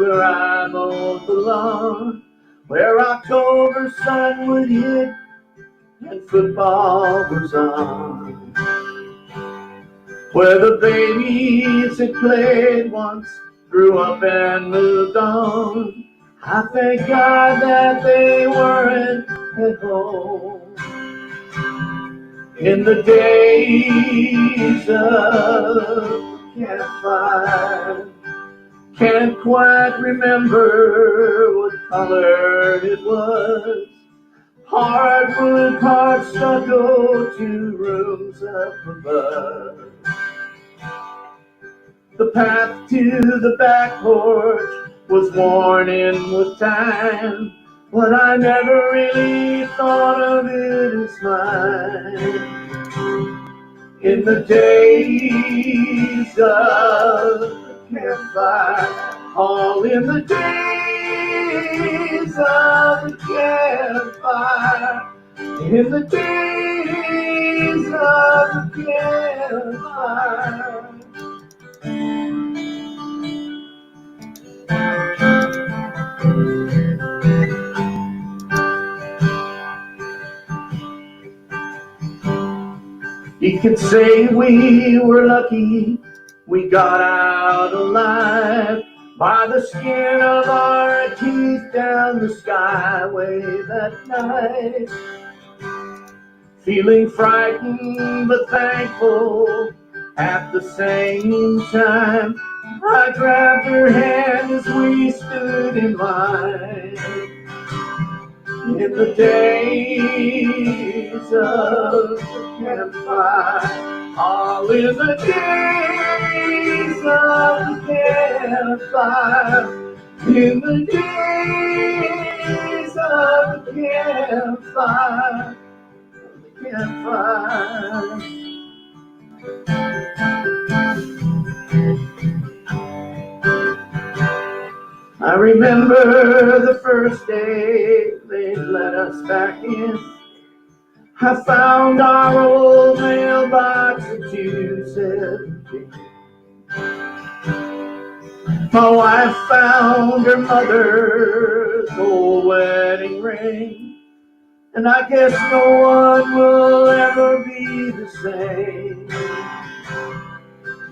where I mowed the lawn, where October sun would hit and football was on, where the babies that played once grew up and moved on. I thank God that they weren't at home. In the days of campfire, can't quite remember what color it was. Hardwood, hard stucco, 2 rooms up above. The path to the back porch was worn in with time, but I never really thought of it as mine. In the days of the campfire, all in the days of the campfire, in the days of the campfire. You could say we were lucky we got out alive, by the skin of our teeth down the skyway that night. Feeling frightened but thankful at the same time, I grabbed her hand as we stood in line. In the days of the campfire, all in the days of the campfire, in the days of the campfire, campfire. I remember the first day they let us back in. I found our old mailbox at 217. My wife found her mother's old wedding ring, and I guess no one will ever be the same.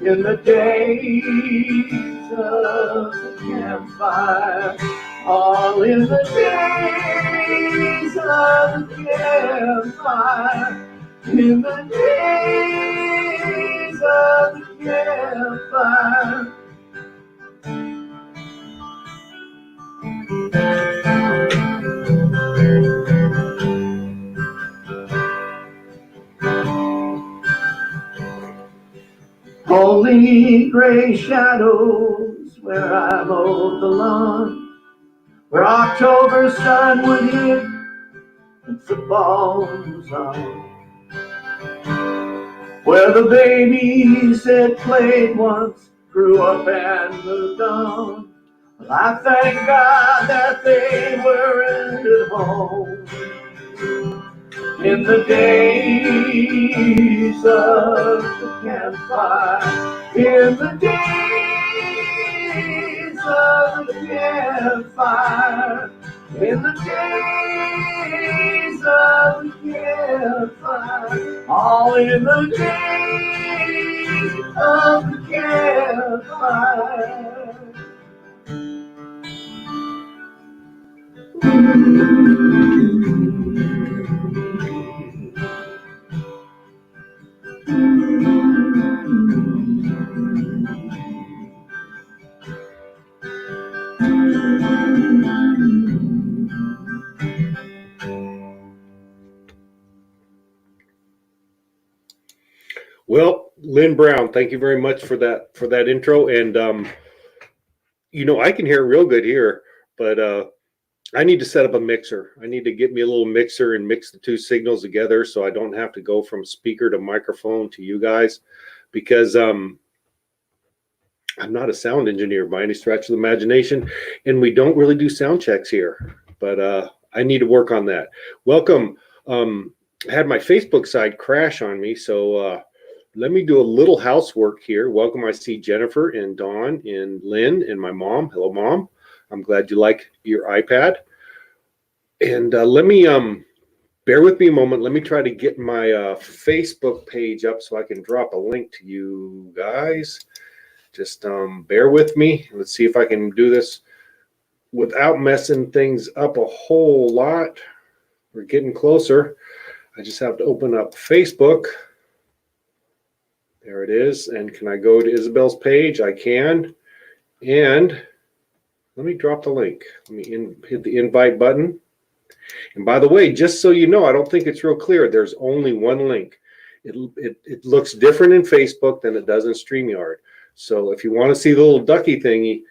In the days of the campfire, all in the days of the campfire, in the days of the campfire. Only gray shadows where I mowed the lawn, where October sun would hit and football was on, where the babies that played once grew up and moved on. Well, I thank God that they weren't at home. In the days of the campfire, in the days of the campfire, in the days of the campfire, all in the days of the campfire. Well, Lynn Brown, thank you very much for that intro. And I can hear real good here, but I need to set up a mixer. I need to get me a little mixer and mix the 2 signals together so I don't have to go from speaker to microphone to you guys, because I'm not a sound engineer by any stretch of the imagination, and we don't really do sound checks here, but I need to work on that. Welcome. I had my Facebook side crash on me, so let me do a little housework here. Welcome. I see Jennifer and Dawn and Lynn and my mom. Hello, Mom. I'm glad you like your iPad. And let me bear with me a moment. Let me try to get my Facebook page up so I can drop a link to you guys. Just bear with me. Let's see if I can do this without messing things up a whole lot. We're getting closer. I just have to open up Facebook. There it is. And can I go to Isabel's page? I can. And let me drop the link. Let me hit the invite button. And by the way, just so you know, I don't think it's real clear. There's only one link. It looks different in Facebook than it does in StreamYard. So if you want to see the little ducky thingy,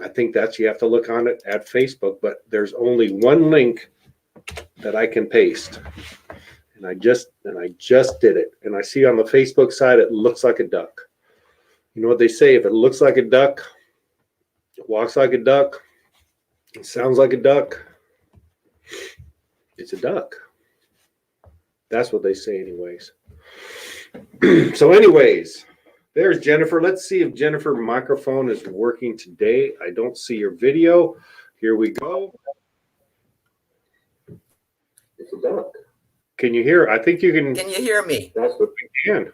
I think you have to look on it at Facebook. But there's only one link that I can paste. And I just did it. And I see on the Facebook side it looks like a duck. You know what they say? If it looks like a duck, it walks like a duck, it sounds like a duck, it's a duck. That's what they say anyways. So anyways, there's Jennifer. Let's see if Jennifer's microphone is working today. I don't see your video. Here we go. It's a duck. Can you hear? I think you can. Can you hear me? That's what we can.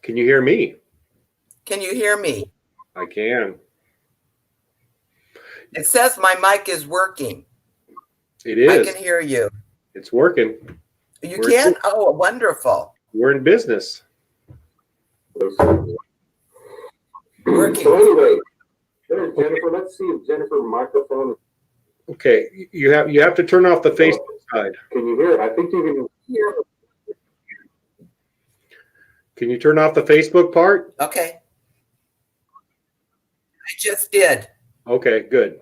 Can you hear me? Can you hear me? I can. It says my mic is working. It is. I can hear you. It's working. You can? Oh, wonderful. We're in business. Working. So anyway, there's Jennifer. Let's see if Jennifer's microphone. Okay, you have to turn off the Facebook side. Can you hear it? I think you can hear it. Can you turn off the Facebook part? Okay. I just did. Okay, good.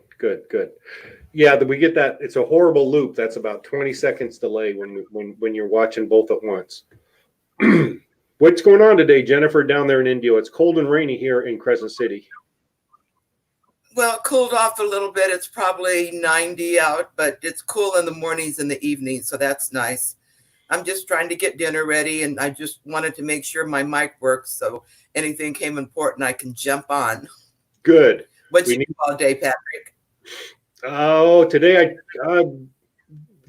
Yeah, we get that. It's a horrible loop. That's about 20 seconds delay when you're watching both at once. What's going on today, Jennifer, down there in Indio? It's cold and rainy here in Crescent City. Well, it cooled off a little bit. It's probably 90 out, but it's cool in the mornings and the evenings, so that's nice. I'm just trying to get dinner ready, and I just wanted to make sure my mic works, so anything came important, I can jump on. Good. What'd you do all day, Patrick? Oh, today I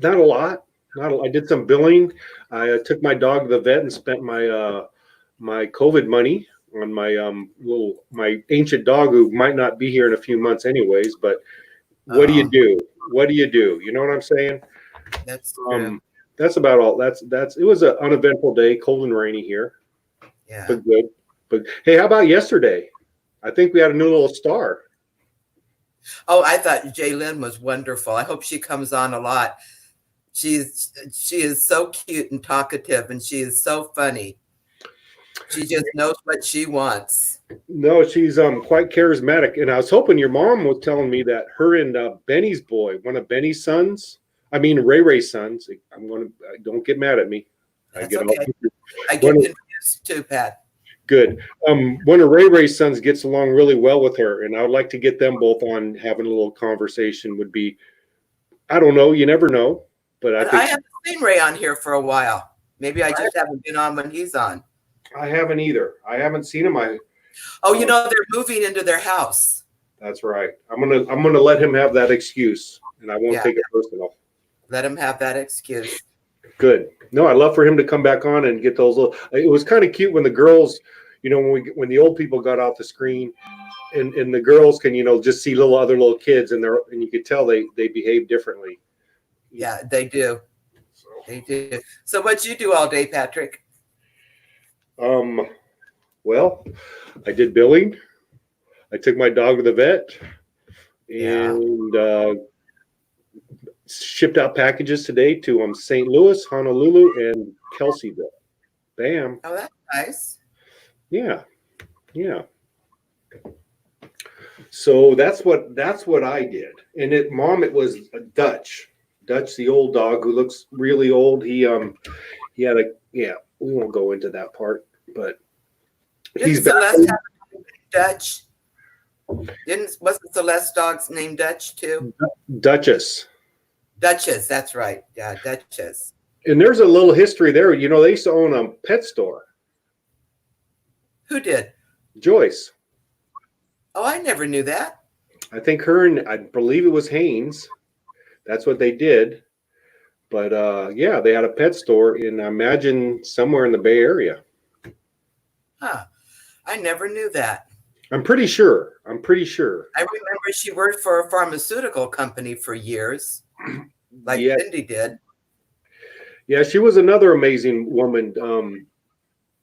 not a lot. I did some billing. I took my dog to the vet and spent my my COVID money on my ancient dog who might not be here in a few months anyways. But what do you do? What do you do? You know what I'm saying? That's true. That's about all. That's it was an uneventful day, cold and rainy here. Yeah. But good. But hey, how about yesterday? I think we had a new little star. Oh, I thought Jaylyn was wonderful. I hope she comes on a lot. She is so cute and talkative, and she is so funny. She just knows what she wants. No, she's quite charismatic, and I was hoping your mom was telling me that her and Benny's boy, one of Benny's sons, Ray Ray's sons. Don't get mad at me. That's okay. I get confused too, Pat. Good. One of Ray Ray's sons gets along really well with her, and I would like to get them both on having a little conversation. Would be, I don't know, you never know, but I haven't seen Ray on here for a while. Maybe I just haven't been on when he's on. I haven't either. I haven't seen him. They're moving into their house. That's right. I'm gonna let him have that excuse, and I won't take it personal. Let him have that excuse. Good. No, I'd love for him to come back on and get those little. It was kind of cute when the girls, when the old people got off the screen, and the girls can, just see other little kids, and you could tell they behave differently. Yeah, they do. They do. So what'd you do all day, Patrick? Well, I did billing. I took my dog to the vet, and shipped out packages today to St. Louis, Honolulu, and Kelseyville. Bam. Oh, that's nice. Yeah. So that's what I did. And it was a Dutch, the old dog who looks really old. He had we won't go into that part, but he's Celeste have a Dutch. Wasn't Celeste's dog's name Dutch too? Duchess, that's right. Yeah, Duchess. And there's a little history there. They used to own a pet store. Who did? Joyce. Oh, I never knew that. I think her and I believe it was Haynes. That's what they did. But yeah, they had a pet store in, I imagine, somewhere in the Bay Area. Huh. I never knew that. I'm pretty sure. I'm pretty sure. I remember she worked for a pharmaceutical company for years, like Yeah, Cindy did. yeah, she was another amazing woman.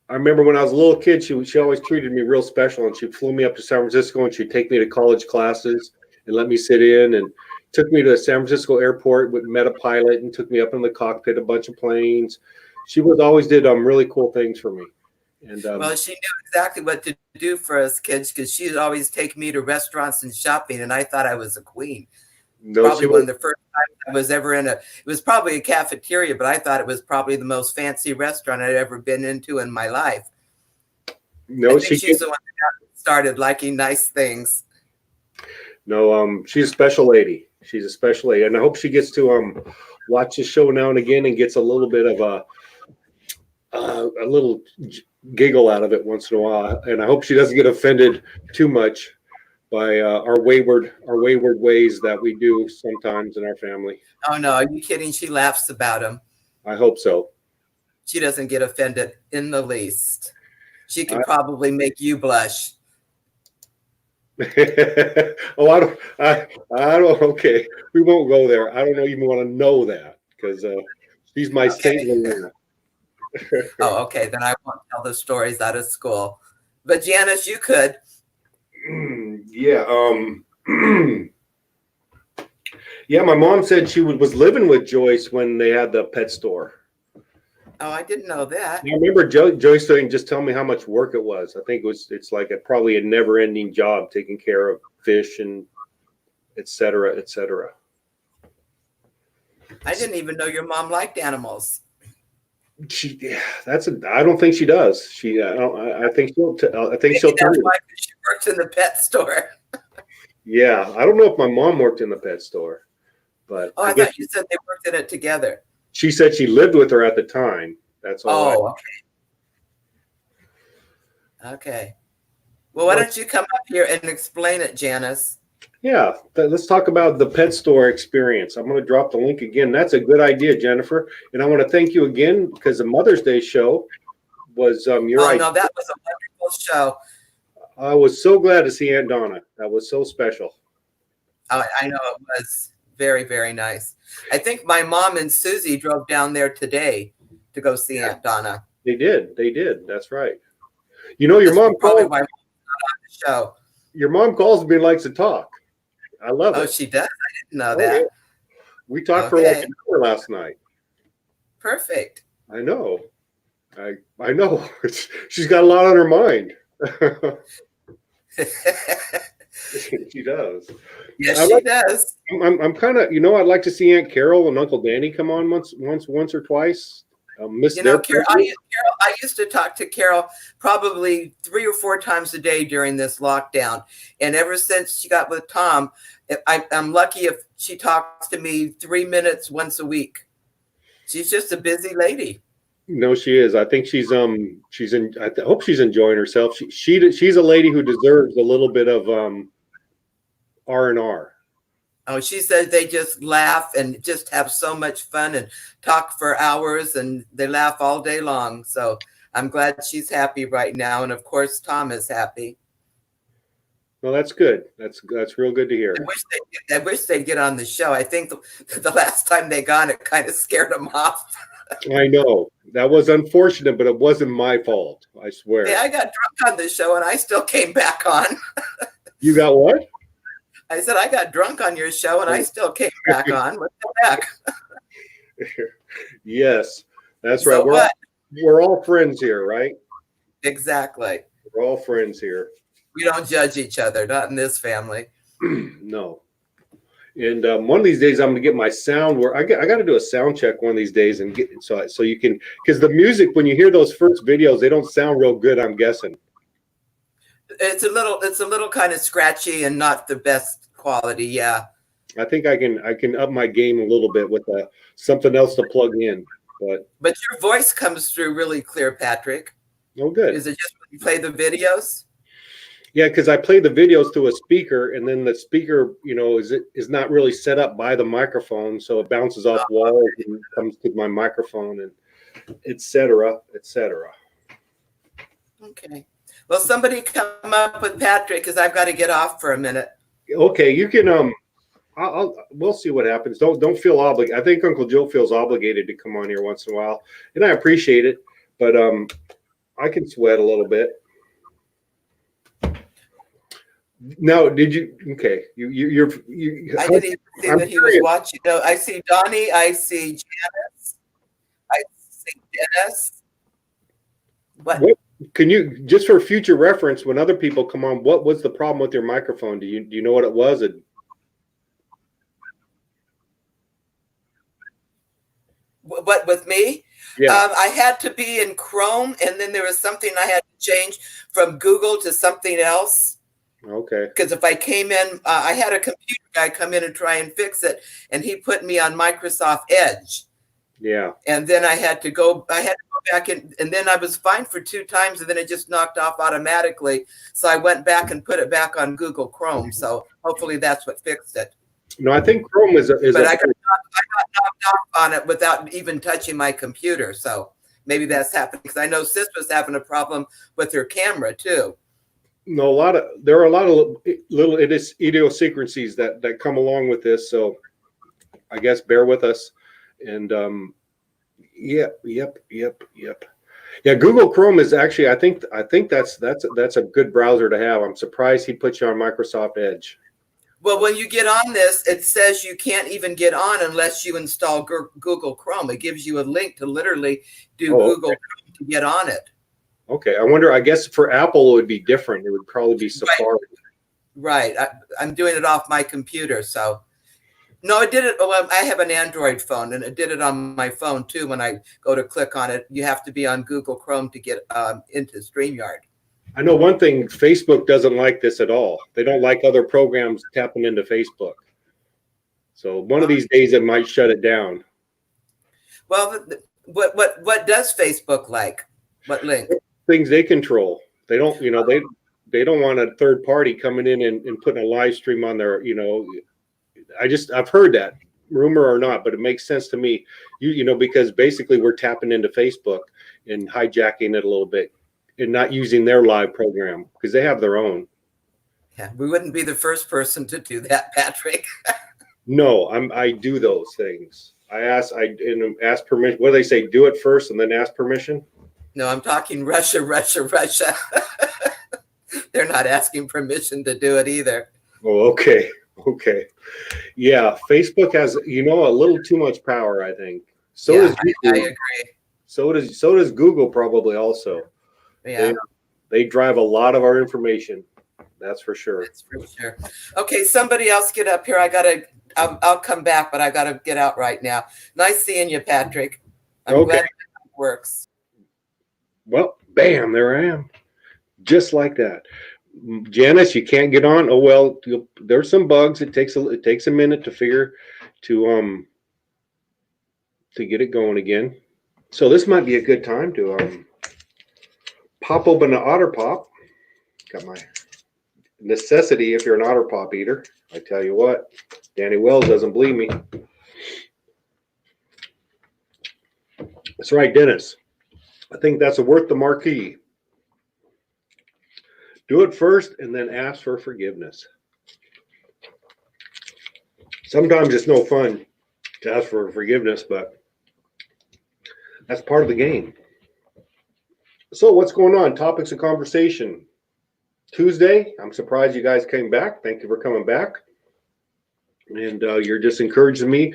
I remember when I was a little kid, she always treated me real special, and she flew me up to San Francisco, and she'd take me to college classes and let me sit in, and took me to the San Francisco airport with met a pilot and took me up in the cockpit a bunch of planes. She was always did really cool things for me. And Well, she knew exactly what to do for us kids because she'd always take me to restaurants and shopping, and I thought I was a queen. no, Probably she one was of the first times I was ever it was probably a cafeteria, but I thought it was probably the most fancy restaurant I'd ever been into in my life. I no, think she's the one that started liking nice things. no, she's a special lady. She's a special lady, and I hope she gets to watch the show now and again and gets a little bit of a little giggle out of it once in a while. And I hope she doesn't get offended too much by our wayward ways that we do sometimes in our family. Oh no, are you kidding? She laughs about them. I hope so. She doesn't get offended in the least. She could probably make you blush. Oh, I don't. Okay, we won't go there. I don't even want to know that because she's my Saint Helena. Oh, okay. Then I won't tell the stories out of school. But Janice, you could. Yeah. Yeah. My mom said she was living with Joyce when they had the pet store. Oh, I didn't know that. I remember Joyce saying, "Just tell me how much work it was." I think it's like probably a never-ending job taking care of fish and et cetera, et cetera. I didn't even know your mom liked animals. I don't think she does. I think she'll Maybe tell that's you. why she works in the pet store. Yeah, I don't know if my mom worked in the pet store, but Oh, I thought you said they worked in it together. she said she lived with her at the time. That's all. Oh, okay. Okay. Well, why don't you come up here and explain it, Janice? Yeah, let's talk about the pet store experience. I'm going to drop the link again. That's a good idea, Jennifer. And I want to thank you again because the Mother's Day show was your idea. No, that was a wonderful show. I was so glad to see Aunt Donna. That was so special. Oh, I know it was very, very nice. I think my mom and Susie drove down there today to go see Aunt Donna. They did. They did. That's right. You know, your That's mom probably called. why mom's not on the show. Your mom calls me and likes to talk. I love Oh, it. she does? I didn't know Oh, that. yeah. We talked for like Okay. an hour last night. Perfect. I know. I know. She's got a lot on her mind. She does. Yes, she does. I'm kind of, I'd like to see Aunt Carol and Uncle Danny come on once or twice. Miss You know, their I used to talk to Carol probably 3 or 4 times a day during this lockdown. And ever since she got with Tom, I'm lucky if she talks to me 3 minutes once a week. She's just a busy lady. No, she is. I think she's in. I hope she's enjoying herself. She's a lady who deserves a little bit of R&R. Oh, she says they just laugh and just have so much fun and talk for hours and they laugh all day long. So I'm glad she's happy right now. And of course, Tom is happy. Well, that's good. That's real good to hear. I wish they'd get on the show. I think the last time they got it kind of scared them off. I know. That was unfortunate, but it wasn't my fault. I swear. Hey, I got drunk on the show and I still came back on. You got what? I said, I got drunk on your show and I still came back on. Let's go back. Yes, that's So right. We're all friends here, right? Exactly. We're all friends here. We don't judge each other, not in this family. No. And one of these days, I'm gonna get my sound. Where I got to do a sound check one of these days and get so you can, because the music, when you hear those first videos, they don't sound real good. I'm guessing. It's a little kind of scratchy and not the best quality. Yeah. I think I can up my game a little bit with something else to plug in. But your voice comes through really clear, Patrick. Oh, good. Is it just when you play the videos? Yeah, because I play the videos through a speaker, and then the speaker, is not really set up by the microphone, so it bounces off walls and comes to my microphone, and et cetera, et cetera. Okay. Well, somebody come up with Patrick because I've got to get off for a minute. Okay, you can we'll see what happens. Don't feel obligated. I think Uncle Joe feels obligated to come on here once in a while, and I appreciate it, but I can sweat a little bit. Now, did you? Okay, you're. I didn't even see that he was watching. No, I see Donnie. I see Janice. I see Dennis. What? Can you, just for future reference, when other people come on, what was the problem with your microphone? Do you know what it was? What with me? Yeah. I had to be in Chrome, and then there was something I had to change from Google to something else. Okay. Because if I came in, I had a computer guy come in and try and fix it, and he put me on Microsoft Edge. Yeah. And then I had to go back in, and then I was fine for 2 times, and then it just knocked off automatically. So I went back and put it back on Google Chrome. So hopefully that's what fixed it. No, I think Chrome is. But I got knocked off on it without even touching my computer. So maybe that's happening, because I know Sis was having a problem with her camera too. No, there are a lot of little idiosyncrasies that come along with this. So I guess bear with us. And yep. Yeah, Google Chrome is actually, I think that's a good browser to have. I'm surprised he put you on Microsoft Edge. Well, when you get on this, it says you can't even get on unless you install Google Chrome. It gives you a link to literally do Google Chrome to get on it. Okay. I guess for Apple it would be different. It would probably be Safari. Right. I'm doing it off my computer, so. No, it did it. Well, I have an Android phone, and it did it on my phone too. When I go to click on it, you have to be on Google Chrome to get into StreamYard. I know one thing, Facebook doesn't like this at all. They don't like other programs tapping into Facebook. So one of these days it might shut it down. Well, what does Facebook like? What link? Things they control. They don't, they don't want a third party coming in and putting a live stream on their, I've heard that, rumor or not, but it makes sense to me, because basically we're tapping into Facebook and hijacking it a little bit and not using their live program because they have their own. Yeah, we wouldn't be the first person to do that, Patrick. No, I do those things. I ask permission. What do they say? Do it first and then ask permission? No, I'm talking Russia. They're not asking permission to do it either. Oh, okay. Yeah, Facebook has, a little too much power, I think. So does YouTube. I agree. So does Google probably also. Yeah. They drive a lot of our information. That's for sure. That's for sure. Okay, somebody else get up here. I'll come back, but I gotta get out right now. Nice seeing you, Patrick. I'm glad it works. Well, bam, there I am. Just like that. Janice, you can't get on. Oh well, there's some bugs. It takes a minute to get it going again. So this might be a good time to pop open the Otter Pop. Got my necessity if you're an Otter Pop eater. I tell you what, Danny Wells doesn't believe me. That's right, Dennis. I think that's worth the marquee. Do it first and then ask for forgiveness. Sometimes it's no fun to ask for forgiveness, but that's part of the game. So what's going on? Topics of conversation. Tuesday. I'm surprised you guys came back. Thank you for coming back. And you're just encouraging me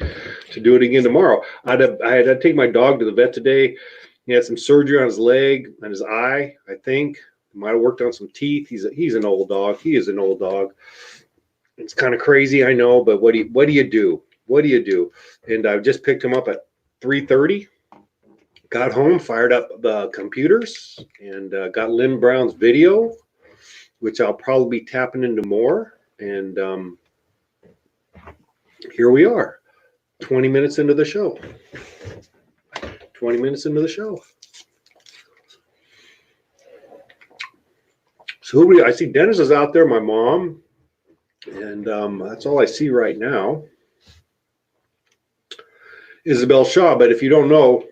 to do it again tomorrow. I had to take my dog to the vet today. He had some surgery on his leg and his eye, I think. Might have worked on some teeth. He's an old dog. He is an old dog. It's kind of crazy, I know, but what do you do? What do you do? And I just picked him up at 3:30. Got home, fired up the computers, and got Lynn Brown's video, which I'll probably be tapping into more. And here we are, 20 minutes into the show. 20 minutes into the show. So I see Dennis is out there, my mom, and that's all I see right now. Isabel Shaw, but if you don't know,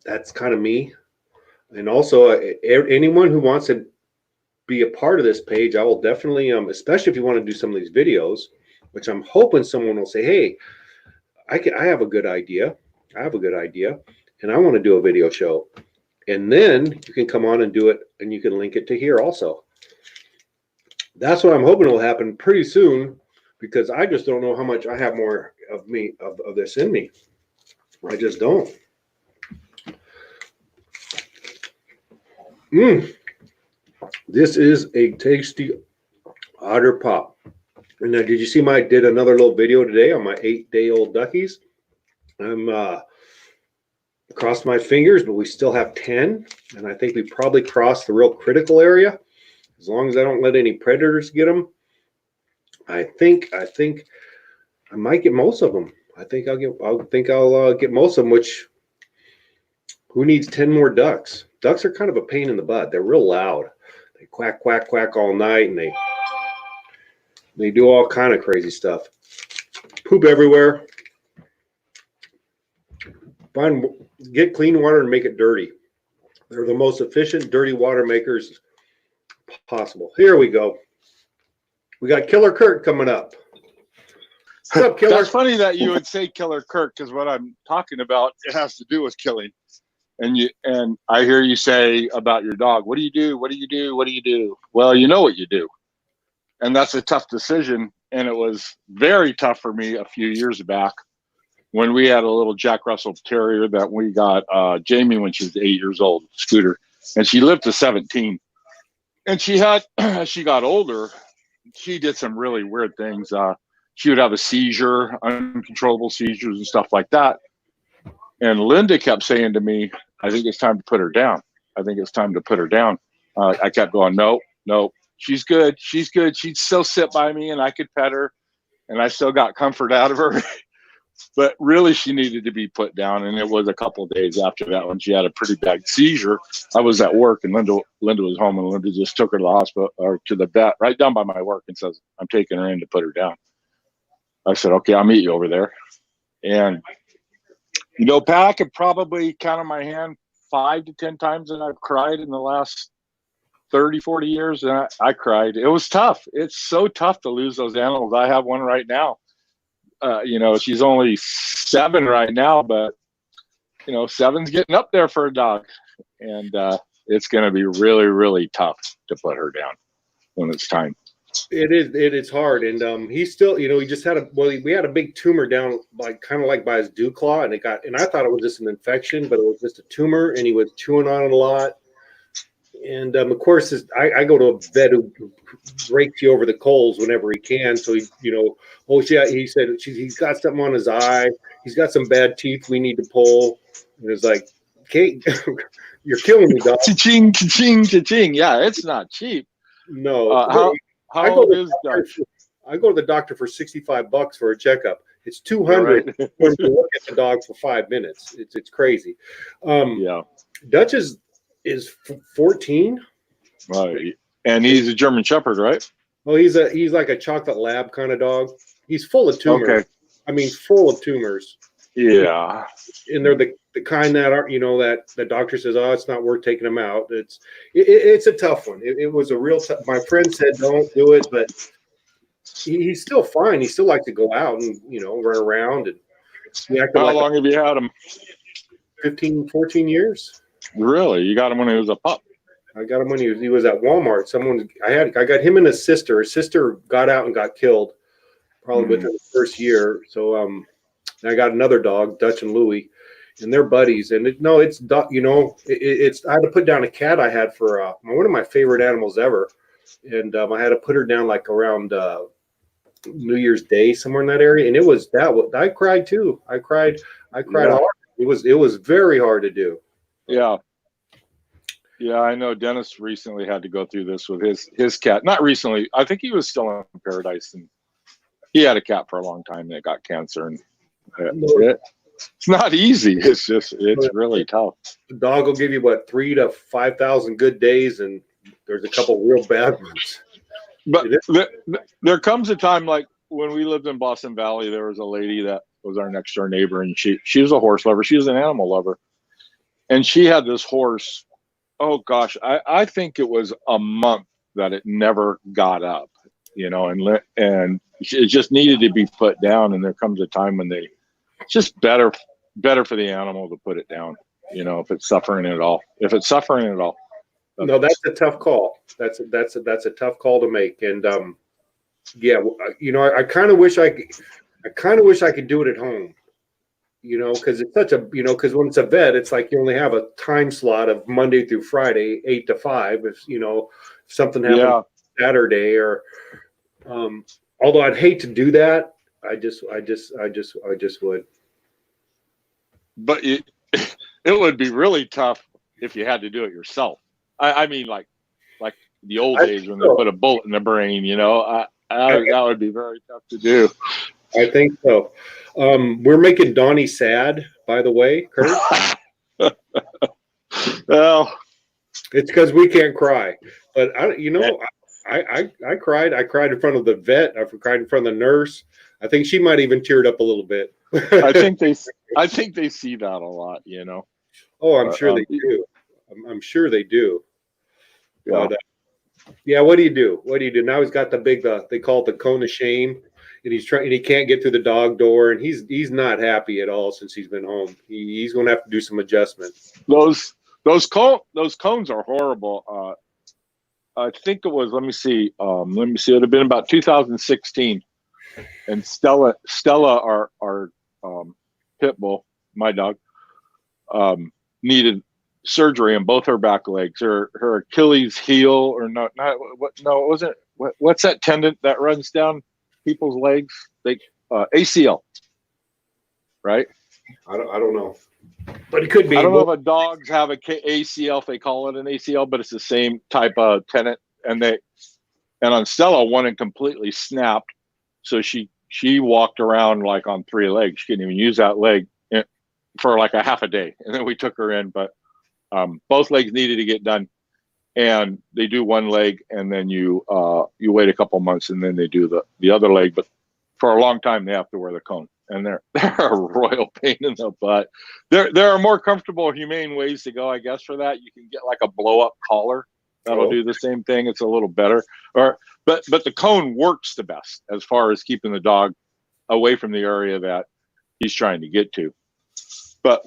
that's kind of me. And also, anyone who wants to be a part of this page, I will definitely, especially if you want to do some of these videos, which I'm hoping someone will say, hey, I have a good idea. I have a good idea, and I want to do a video show. And then you can come on and do it, and you can link it to here also. That's what I'm hoping will happen pretty soon, because I just don't know how much I have more of me of this in me. I just don't. This is a tasty Otter Pop. And now, did you see did another little video today on my 8-day-old duckies? I'm crossed my fingers, but we still have 10, and I think we probably crossed the real critical area. As long as I don't let any predators get them, I think I might get most of them. I think I'll get most of them. Which, who needs 10 more ducks? Ducks are kind of a pain in the butt. They're real loud. They quack, quack, quack all night, and they do all kind of crazy stuff. Poop everywhere. Get clean water and make it dirty. They're the most efficient dirty water makers possible. Here we go. We got Killer Kurt coming up. What's up, Killer? That's funny that you would say Killer Kurt, because what I'm talking about, it has to do with killing. And I hear you say about your dog, what do you do? What do you do? What do you do? Well, you know what you do. And that's a tough decision. And it was very tough for me a few years back when we had a little Jack Russell Terrier that we got Jamie when she was 8 years old, Scooter. And she lived to 17. And she as she got older, she did some really weird things. She would have a seizure, uncontrollable seizures and stuff like that. And Linda kept saying to me, I think it's time to put her down. I think it's time to put her down. I kept going, no, she's good. She's good. She'd still sit by me and I could pet her and I still got comfort out of her. But really, she needed to be put down. And it was a couple of days after that when she had a pretty bad seizure. I was at work and Linda was home, and Linda just took her to the hospital or to the vet right down by my work and says, I'm taking her in to put her down. I said, okay, I'll meet you over there. And, Pat, I could probably count on my hand 5 to 10 times that I've cried in the last 30, 40 years. And I cried. It was tough. It's so tough to lose those animals. I have one right now. She's only 7 right now, but 7's getting up there for a dog, and it's going to be really, really tough to put her down when it's time. It is hard, and he's still, he just had we had a big tumor down, kind of by his dew claw, and I thought it was just an infection, but it was just a tumor, and he was chewing on it a lot. And of course, I go to a vet who rakes you over the coals whenever he can. So he said he's got something on his eye. He's got some bad teeth we need to pull. And it's like, Kate, you're killing me, dog. Cha-ching, cha-ching, cha-ching. Yeah, it's not cheap. No. How old is Dutch? I go to the doctor for $65 for a checkup. It's $200 when you look at the dog for 5 minutes. It's crazy. Yeah. Dutch is 14. Right. And he's a German Shepherd, right? Oh, he's like a chocolate lab kind of dog. He's full of tumors. Okay. I mean, full of tumors. Yeah. And they're the kind that are, that the doctor says, oh, it's not worth taking them out. It's a tough one. It was a real tough. My friend said, don't do it, but he's still fine. He still likes to go out and, run around. And how long have you had him? 15, 14 years. Really? You got him when he was a pup? I got him when he was at Walmart. I got him and his sister. His sister got out and got killed probably within the first year. So I got another dog, Dutch and Louie, and they're buddies. And it's I had to put down a cat I had for one of my favorite animals ever, and I had to put her down around New Year's Day, somewhere in that area. And it was I cried too. I cried hard. It was very hard to do. Yeah. Yeah, I know Dennis recently had to go through this with his cat. Not recently. I think he was still in paradise, and he had a cat for a long time that got cancer. And it's not easy. It's really tough. The dog will give you 3,000 to 5,000 good days, and there's a couple real bad ones. But there comes a time, like when we lived in Boston Valley, there was a lady that was our next door neighbor, and she was a horse lover. She was an animal lover, and she had this horse. Oh gosh, I think it was a month that it never got up, and it just needed to be put down. And there comes a time when it's just better for the animal to put it down, if it's suffering at all. If it's suffering at all. No, that's a tough call. That's a tough call to make. And I kind of wish I could do it at home. Because it's such a because when it's a vet, it's like you only have a time slot of Monday through Friday, 8 to 5. If something happens Saturday or although I'd hate to do that, I just would. But it would be really tough if you had to do it yourself. I mean, like the old days when they put a bullet in the brain, that would be very tough to do. I think so. We're making Donnie sad, by the way, Kurt. Well, it's because we can't cry. But I cried. I cried in front of the vet. I cried in front of the nurse. I think she might even teared up a little bit. I think they see that a lot, Oh, I'm sure they do. I'm sure they do. Yeah. But, what do you do? Now he's got the big, they call it the cone of shame, and he can't get through the dog door, and he's not happy at all since he's been home. He's going to have to do some adjustment. Those cones are horrible. I think it was, let me see. It would have been about 2016, and Stella, our pit bull, my dog, needed surgery on both her back legs. Her Achilles heel, or no, it wasn't. What's that tendon that runs down people's legs? ACL, right? I don't know, but it could be. I don't know if dogs have a ACL, if they call it an ACL, but it's the same type of tendon. And on Stella, one had completely snapped, so she walked around like on 3 legs. She couldn't even use that leg for like a half a day, and then we took her in. But both legs needed to get done, and they do one leg, and then you wait a couple months, and then they do the other leg. But for a long time, they have to wear the cone, and they're a royal pain in the butt. There are more comfortable, humane ways to go, I guess. For that, you can get like a blow up collar. That'll do the same thing. It's a little better. But the cone works the best as far as keeping the dog away from the area that he's trying to get to. But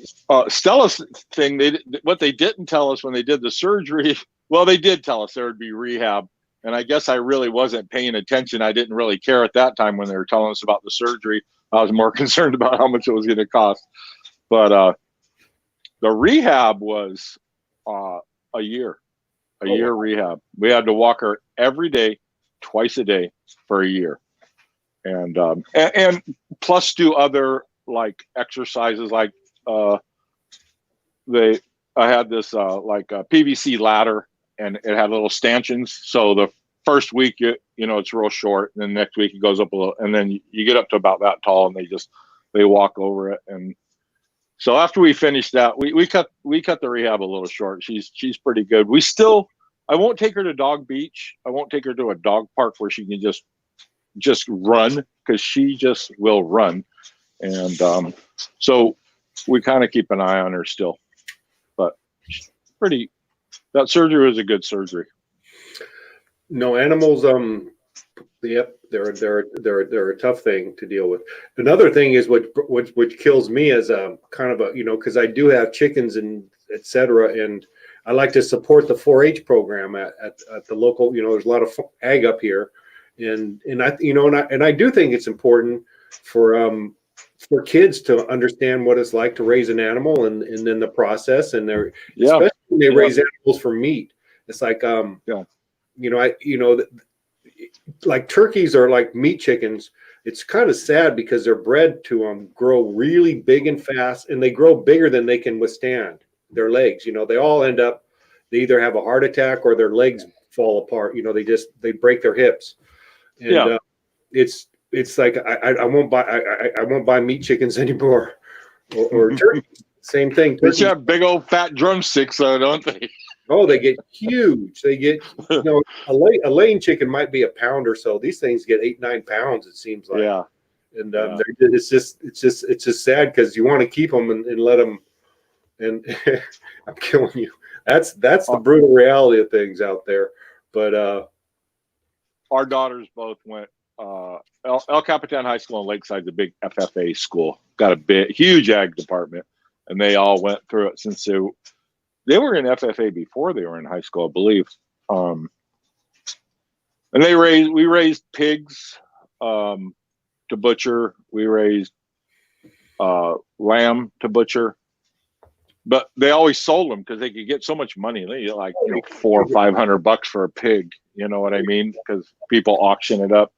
Stella's thing, what they didn't tell us when they did the surgery, well, they did tell us there would be rehab. And I guess I really wasn't paying attention. I didn't really care at that time when they were telling us about the surgery. I was more concerned about how much it was going to cost. But the rehab was a year rehab. We had to walk her every day, twice a day for a year. And plus do other like exercises, like I had this like a PVC ladder, and it had little stanchions. So the first week, it's real short, and then next week it goes up a little, and then you get up to about that tall, and they walk over it. And so after we finished that, we cut the rehab a little short. She's pretty good. I won't take her to Dog Beach. I won't take her to a dog park where she can just run, because she just will run. And so we kind of keep an eye on her still. But that surgery was a good surgery. No, animals, yep, they're a tough thing to deal with. Another thing is which kills me as a kind of a, because I do have chickens and et cetera, and I like to support the 4-H program at the local, there's a lot of ag up here, and I do think it's important for kids to understand what it's like to raise an animal, and then the process, and especially when they raise animals for meat. It's like like turkeys are like meat chickens. It's kind of sad because they're bred to grow really big and fast, and they grow bigger than they can withstand. Their legs, they all end up, they either have a heart attack or their legs fall apart. They break their hips. And it's like I won't buy meat chickens anymore, or turkeys. Same thing. They have big old fat drumsticks, though, don't they? Oh, they get huge. They get, a lane chicken might be a pound or so. These things get 8-9 pounds. It seems like. Yeah. And Yeah. it's just sad because you want to keep them and let them. And I'm killing you. That's the brutal reality of things out there. But our daughters both went. El Capitan High School in Lakeside's a big FFA school. Got a huge ag department, and they all went through it since they were in FFA before they were in high school, I believe. And we raised pigs to butcher. We raised lamb to butcher, but they always sold them because they could get so much money. They get like $400 or $500 for a pig. You know what I mean? Because people auction it up.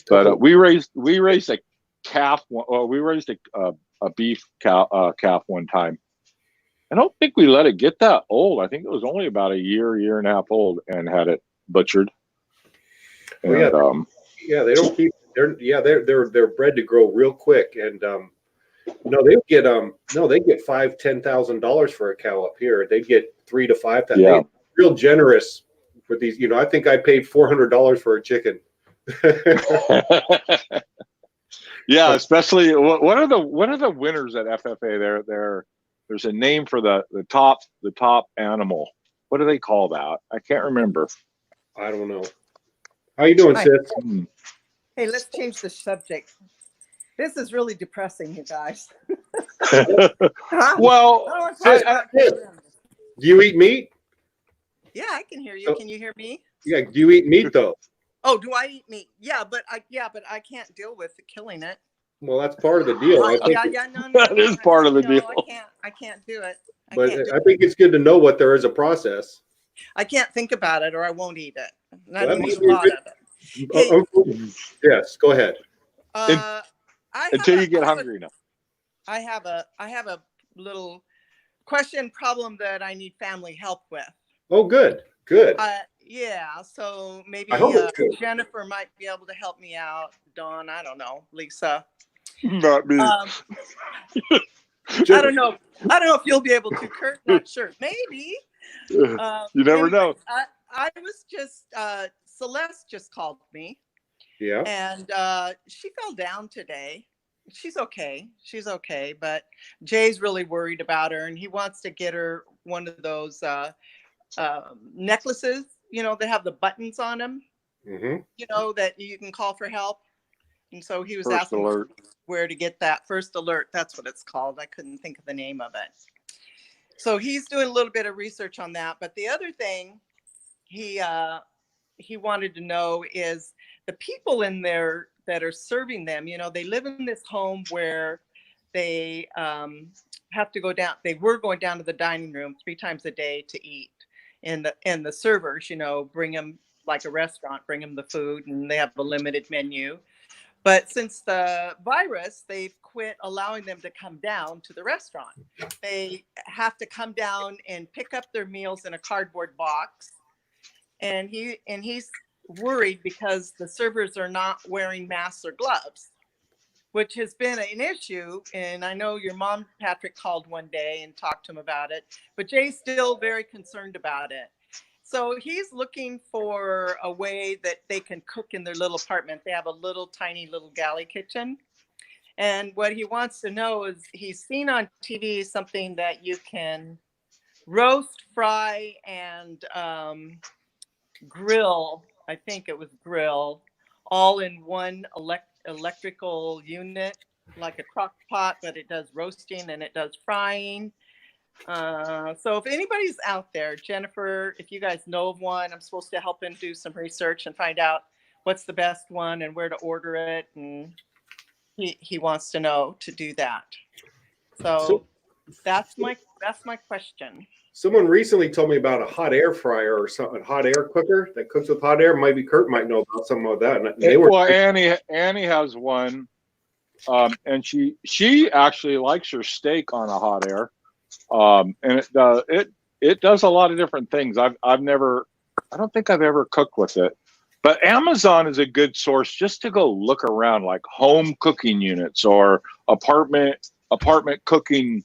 But we raised a calf. We raised a beef calf one time. I don't think we let it get that old. I think it was only about a year and a half old, and had it butchered. And, they don't keep. They're bred to grow real quick, and they get $5,000-$10,000 for a cow up here. They get $3,000 to $5,000. Yeah. Real generous with these. I think I paid $400 for a chicken. Yeah, especially what are the winners at FFA? There's a name for the top animal. What do they call that? I can't remember. I don't know. How you doing, Hi. sis? Hey, let's change the subject. This is really depressing, you guys. Well, Do you eat meat? Yeah, I can hear you. Can you hear me? Yeah. Do you eat meat though? Oh, do I eat meat? Yeah, but I can't deal with killing it. Well, that's part of the deal. I think No, that is part of the deal. I can't do it. But I think it's good to know what there is a process. I can't think about it, or I won't eat it. And I Well, don't that eat a must lot be of it. Hey, Yes, go ahead. Until you get hungry enough. I have a little problem that I need family help with. Oh, good. Yeah, so maybe I hope it's good. Jennifer might be able to help me out. Dawn, I don't know. Lisa. Not me. I don't know. I don't know if you'll be able to, Kurt. Not sure. Maybe. You never know. I was just Celeste just called me. Yeah. And she fell down today. She's okay, but Jay's really worried about her, and he wants to get her one of those necklaces, that have the buttons on them, that you can call for help. And so he was asking where to get that. First Alert, that's what it's called. I couldn't think of the name of it. So he's doing a little bit of research on that. But the other thing he wanted to know is the people in there that are serving them. They live in this home where they have to go down. They were going down to the dining room 3 times a day to eat. And the servers, bring them like a restaurant, bring them the food, and they have a limited menu. But since the virus, they've quit allowing them to come down to the restaurant. They have to come down and pick up their meals in a cardboard box. And he's worried because the servers are not wearing masks or gloves, which has been an issue. And I know your mom, Patrick, called one day and talked to him about it, but Jay's still very concerned about it. So he's looking for a way that they can cook in their little apartment. They have a tiny little galley kitchen. And what he wants to know is he's seen on TV something that you can roast, fry, and grill. I think it was grill, all in one electrical unit, like a crock pot, but it does roasting and it does frying. So if anybody's out there, Jennifer, if you guys know of one, I'm supposed to help him do some research and find out what's the best one and where to order it. And he wants to know to do that. So that's my question. Someone recently told me about a hot air fryer or something, hot air cooker that cooks with hot air. Maybe Kurt might know about some of that. Annie has one, and she actually likes her steak on a hot air, and it does a lot of different things. I don't think I've ever cooked with it, but Amazon is a good source just to go look around, like home cooking units or apartment cooking,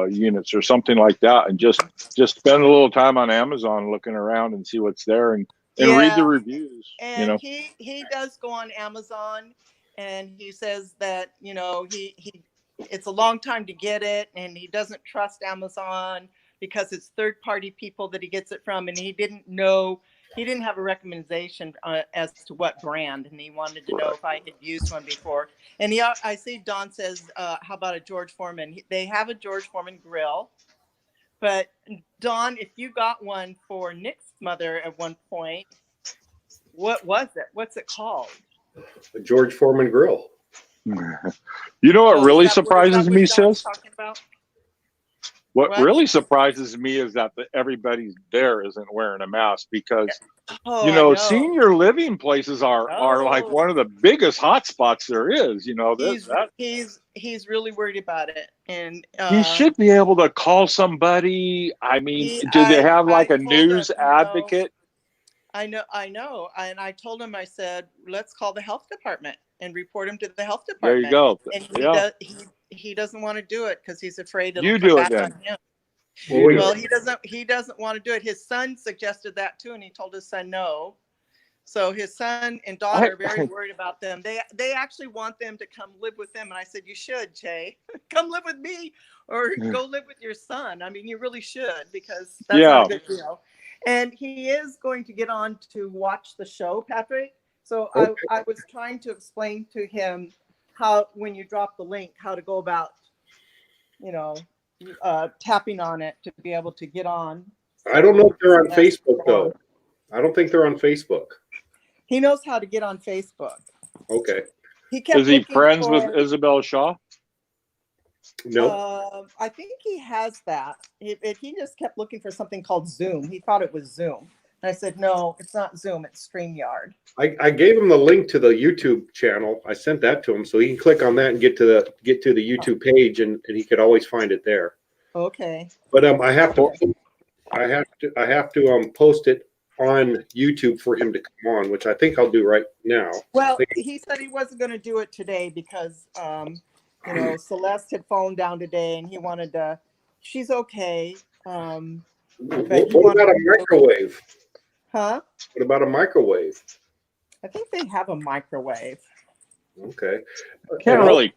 units or something like that, and just spend a little time on Amazon looking around and see what's there, and read the reviews. And he does go on Amazon, and he says that he it's a long time to get it, and he doesn't trust Amazon because it's third-party people that he gets it from, and he didn't have a recommendation as to what brand, and he wanted to know if I had used one before. And I see Don says, how about a George Foreman? They have a George Foreman grill, but Don, if you got one for Nick's mother at one point, what was it? What's it called? A George Foreman grill. You know what really surprises me, sis? What What? really surprises me is that everybody there isn't wearing a mask, because Oh, I know. senior living places are like Oh. one of the biggest hot spots there is. He's really worried about it, and he should be able to call somebody. I mean, do they have like I a told news him, advocate? I know, and I told him, I said, let's call the health department and report him to the health There department. you go. And he doesn't want to do it because he's afraid it'll You come do it back then. on him. Well, Well, he doesn't want to do it. His son suggested that too, and he told his son no. So his son and daughter are very worried about them. They actually want them to come live with them, and I said, you should, Jay, come live with me, or go live with your son. I mean, you really should, because that's not a good deal. And he is going to get on to watch the show, Patrick. So Okay. I was trying to explain to him how, when you drop the link, how to go about, tapping on it to be able to get on. I don't know if they're on That's Facebook though. I don't think they're on Facebook. He knows how to get on Facebook. Okay. He kept Is he looking friends for- with Isabel Shaw? No. I think he has that. He just kept looking for something called Zoom. He thought it was Zoom. And I said, no, it's not Zoom. It's StreamYard. I gave him the link to the YouTube channel. I sent that to him so he can click on that and get to the YouTube page, and he could always find it there. Okay. But I have to post it on YouTube for him to come on, which I think I'll do right now. Well, he said he wasn't going to do it today because, Celeste had phoned down today, and he wanted to. She's okay. What about a microwave? Huh? What about a microwave? I think they have a microwave. Okay. Can't really.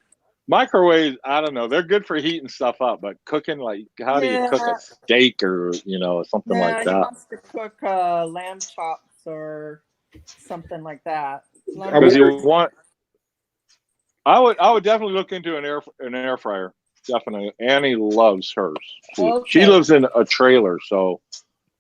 Microwaves, I don't know. They're good for heating stuff up, but cooking, like, how do you cook a steak or something like He that? wants to cook lamb chops or something like that. Because you want. I would definitely look into an air fryer. Definitely. Annie loves hers. She lives in a trailer, so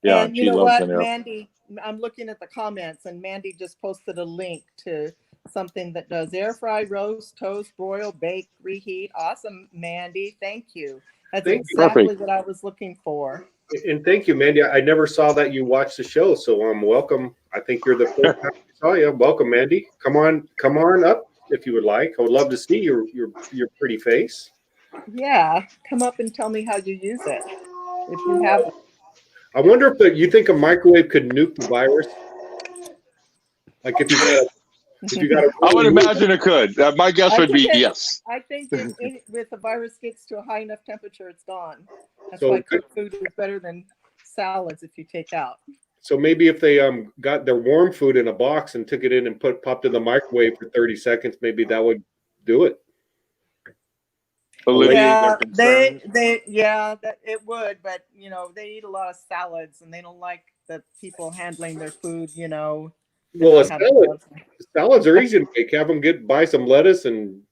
yeah, and you she know loves what, an air. Mandy, I'm looking at the comments, and Mandy just posted a link to something that does air fry, roast, toast, broil, bake, reheat. Awesome, Mandy. Thank you. That's exactly what I was looking for. And thank you, Mandy. I never saw that you watched the show, so welcome. I think you're the first time I saw you. Welcome, Mandy. Come on up if you would like. I would love to see your pretty face. Yeah, come up and tell me how you use it if you have it. I wonder if you think a microwave could nuke the virus? Like if you got I would imagine it could. My guess would be yes. I think if the virus gets to a high enough temperature, it's gone. That's So why cooked food is better than salads if you take out. So maybe if they got their warm food in a box and took it in and popped in the microwave for 30 seconds, maybe that would do it. Yeah, it would, but they eat a lot of salads and they don't like the people handling their food, Well, salads are easy to make. Have them buy some lettuce and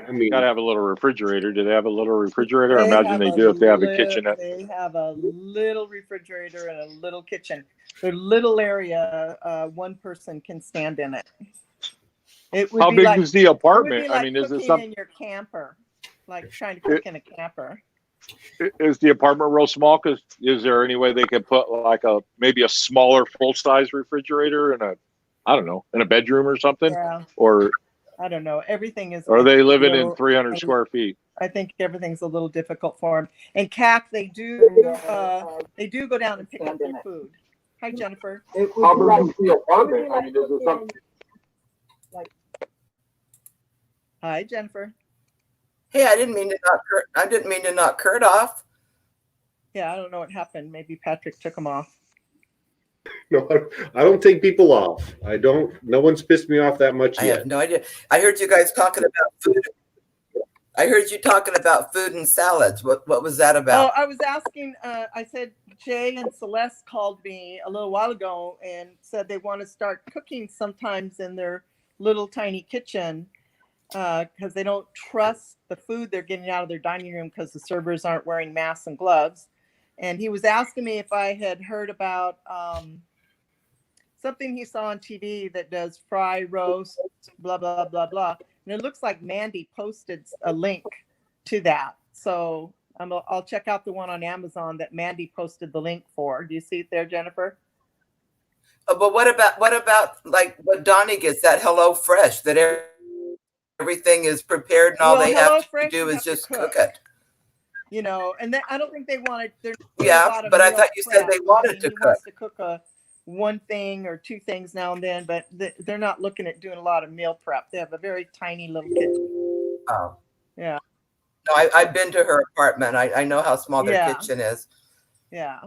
I mean, gotta have a little refrigerator. Do they have a little refrigerator? I imagine they do if they have a kitchenette. They have a little refrigerator and a little kitchen. Their little area, one person can stand in it. How big is the apartment? I mean, is it something in your camper, like trying to cook in a camper? Is the apartment real small? Because is there any way they could put like maybe a smaller full size refrigerator in a bedroom or something? Yeah. Or I don't know. Everything is. Or are they living in 300 square feet? I think everything's a little difficult for them. And CAC, they do go down and pick up their food. Hi, Jennifer. How big is the apartment? I mean, is it something? Hi, Jennifer. Hey, I didn't mean to knock Kurt. I didn't mean to knock Kurt off. Yeah, I don't know what happened. Maybe Patrick took him off. No, I don't take people off. I don't. No one's pissed me off that much I yet. have no idea. I heard you guys talking about food. I heard you talking about food and salads. What was that about? Oh, I was asking, I said Jay and Celeste called me a little while ago and said they want to start cooking sometimes in their little tiny kitchen because they don't trust the food they're getting out of their dining room because the servers aren't wearing masks and gloves. And he was asking me if I had heard about something he saw on TV that does fry, roast, blah, blah, blah, blah. And it looks like Mandy posted a link to that. So I'll check out the one on Amazon that Mandy posted the link for. Do you see it there, Jennifer? But what about like what Donnie gets, that Hello Fresh, that everything is prepared and all Well, they have to HelloFresh, do you is have to just cook. cook it? You know, and I don't think they wanted. Yeah, but I thought you said they wanted to he cook. wants to cook one thing or two things now and then, but they're not looking at doing a lot of meal prep. They have a very tiny little kitchen. Oh, Yeah. no, I've been to her apartment. I know how small their Yeah. kitchen is. Yeah.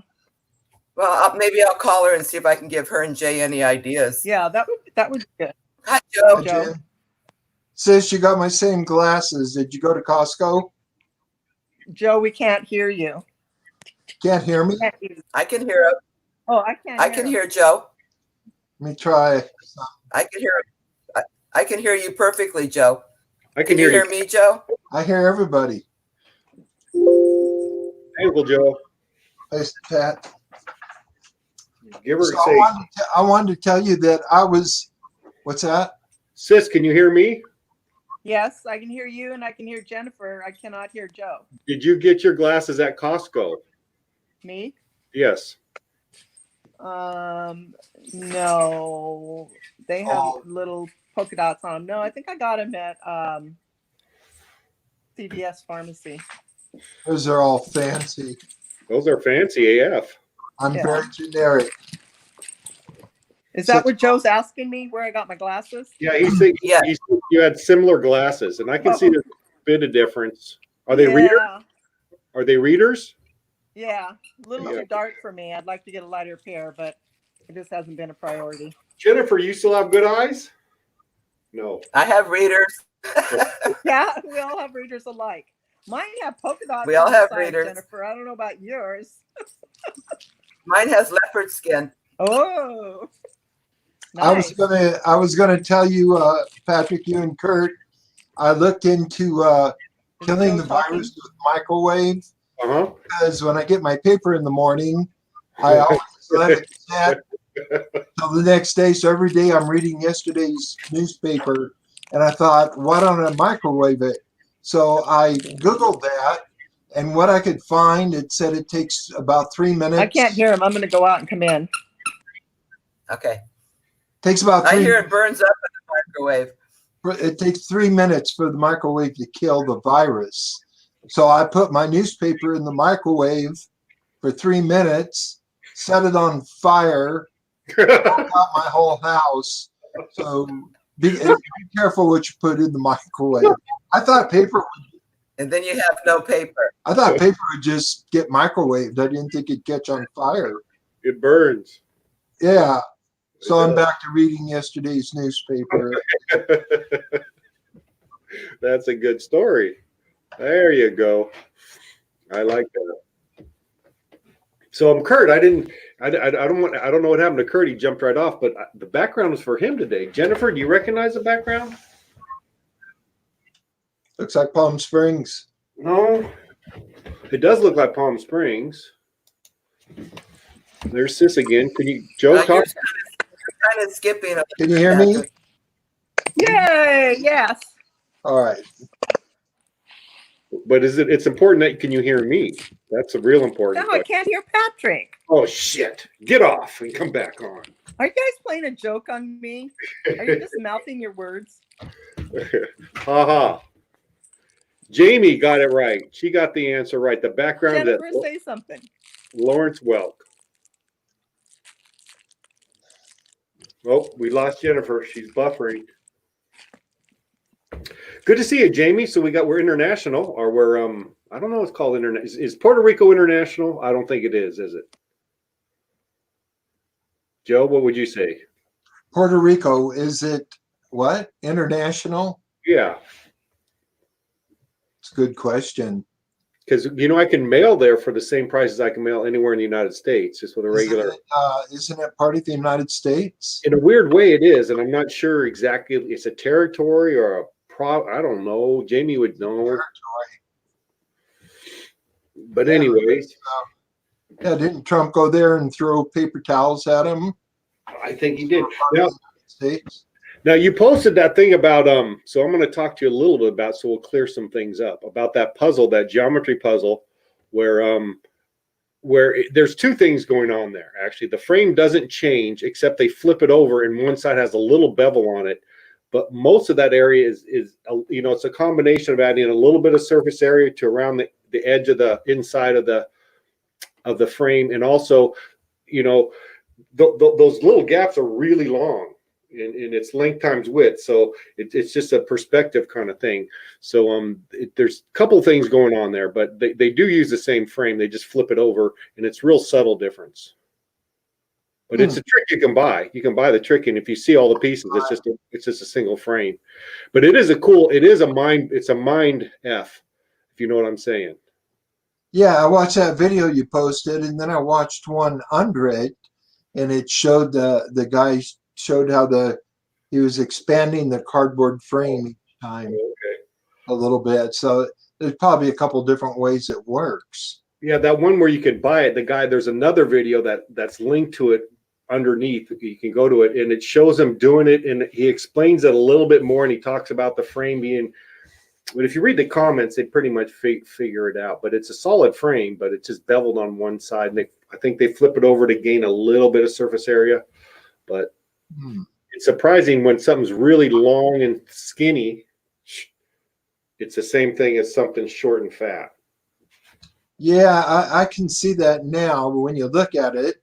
Well, maybe I'll call her and see if I can give her and Jay any ideas. Yeah, that would be good. Hi, Joe. Hi, Joe. Jen. Sis, you got my same glasses. Did you go to Costco? Joe, we can't hear you. Can't hear me? Can't hear you. I can hear him. Oh, I can't. I can hear Joe. Let me try. I can hear. I can hear you perfectly, Joe. I Can you hear me, Joe? I hear everybody. Hey, Uncle Joe. Hey, Pat. Give her So say, I wanted to tell you that I was, what's that? sis, can you hear me? Yes, I can hear you, and I can hear Jennifer. I cannot hear Joe. Did you get your glasses at Costco? Me? Yes. No. They have Oh. little polka dots on them. No, I think I got them at CVS Pharmacy. Those are all fancy. Those are fancy AF. I'm Yeah. very generic. Is that what Joe's asking me? Where I got my glasses? Yeah, he said Yeah. he said you had similar glasses, and I can see there's a bit of difference. Are they yeah, readers? Are they readers? Yeah, a little Yeah. too dark for me. I'd like to get a lighter pair, but it just hasn't been a priority. Jennifer, you still have good eyes? No. I have readers. Yeah, we all have readers alike. Mine have polka dots. We all on the have side, readers. Jennifer. I don't know about yours. Mine has leopard skin. Oh, I was gonna tell you, Patrick, you and Kurt. I looked into killing the virus with microwave Uh-huh. because when I get my paper in the morning, I always let it set till the next day. So every day I'm reading yesterday's newspaper, and I thought, why don't I microwave it? So I Googled that, and what I could find, it said it takes about 3 minutes. I can't hear him. I'm going to go out and come in. Okay. Takes about I 3 hear it burns up in the microwave. It takes 3 minutes for the microwave to kill the virus. So I put my newspaper in the microwave for 3 minutes, set it on fire, out my whole house. So be careful what you put in the microwave. I thought paper And then you have no paper. would just get microwaved. I didn't think it'd catch on fire. It burns. Yeah. So I'm back to reading yesterday's newspaper. That's a good story. There you go. I like that. So I'm Kurt. I don't know what happened to Kurt. He jumped right off, but the background was for him today. Jennifer, do you recognize the background? Looks like Palm Springs. No. It does look like Palm Springs. There's Sis again. Can you, Joe, You're talk? kind of skipping. Can you hear me? Yay! Yes. All right. But it's important that can you hear me? That's a real important No, I question. can't hear Patrick. Oh shit. Get off and come back on. Are you guys playing a joke on me? Are you just mouthing your words? Haha. Jamie got it right. She got the answer right. The background Jennifer, that say something. Lawrence Welk. Oh, we lost Jennifer. She's buffering. Good to see you, Jamie. So we're international, or we're I don't know. It's called internet. Is Puerto Rico international? I don't think it is it? Joe, what would you say? Puerto Rico, is it what? International? Yeah, It's a good question. because I can mail there for the same price as I can mail anywhere in the United States, just with a regular. Isn't it part of the United States? In a weird way, it is, and I'm not sure exactly. It's a territory or a I don't know. Jamie would know. Territory. But anyways, Yeah, didn't Trump go there and throw paper towels at him? I think he did. States? Now you posted that thing about so I'm going to talk to you a little bit about, so we'll clear some things up about that puzzle, that geometry puzzle, where there's two things going on there. Actually, the frame doesn't change except they flip it over and one side has a little bevel on it, but most of that area is it's a combination of adding a little bit of surface area to around the edge of the inside of the frame, and also those little gaps are really long. In its length times width, so it's just a perspective kind of thing. So there's a couple things going on there, but they do use the same frame. They just flip it over, and it's real subtle difference. But it's a trick you can buy. You can buy the trick, and if you see all the pieces, it's just a single frame. But it's a mind F, if you know what I'm saying. Yeah, I watched that video you posted, and then I watched one under it, and it showed the guy showed how he was expanding the cardboard frame each time a little bit. So there's probably a couple different ways it works. Yeah, that one where you could buy it, there's another video that's linked to it underneath. You can go to it, and it shows him doing it, and he explains it a little bit more, and he talks about the frame being, but if you read the comments, they pretty much figure it out. But it's a solid frame, but it's just beveled on one side, and I think they flip it over to gain a little bit of surface area. But it's surprising when something's really long and skinny, it's the same thing as something short and fat. Yeah, I can see that now. But when you look at it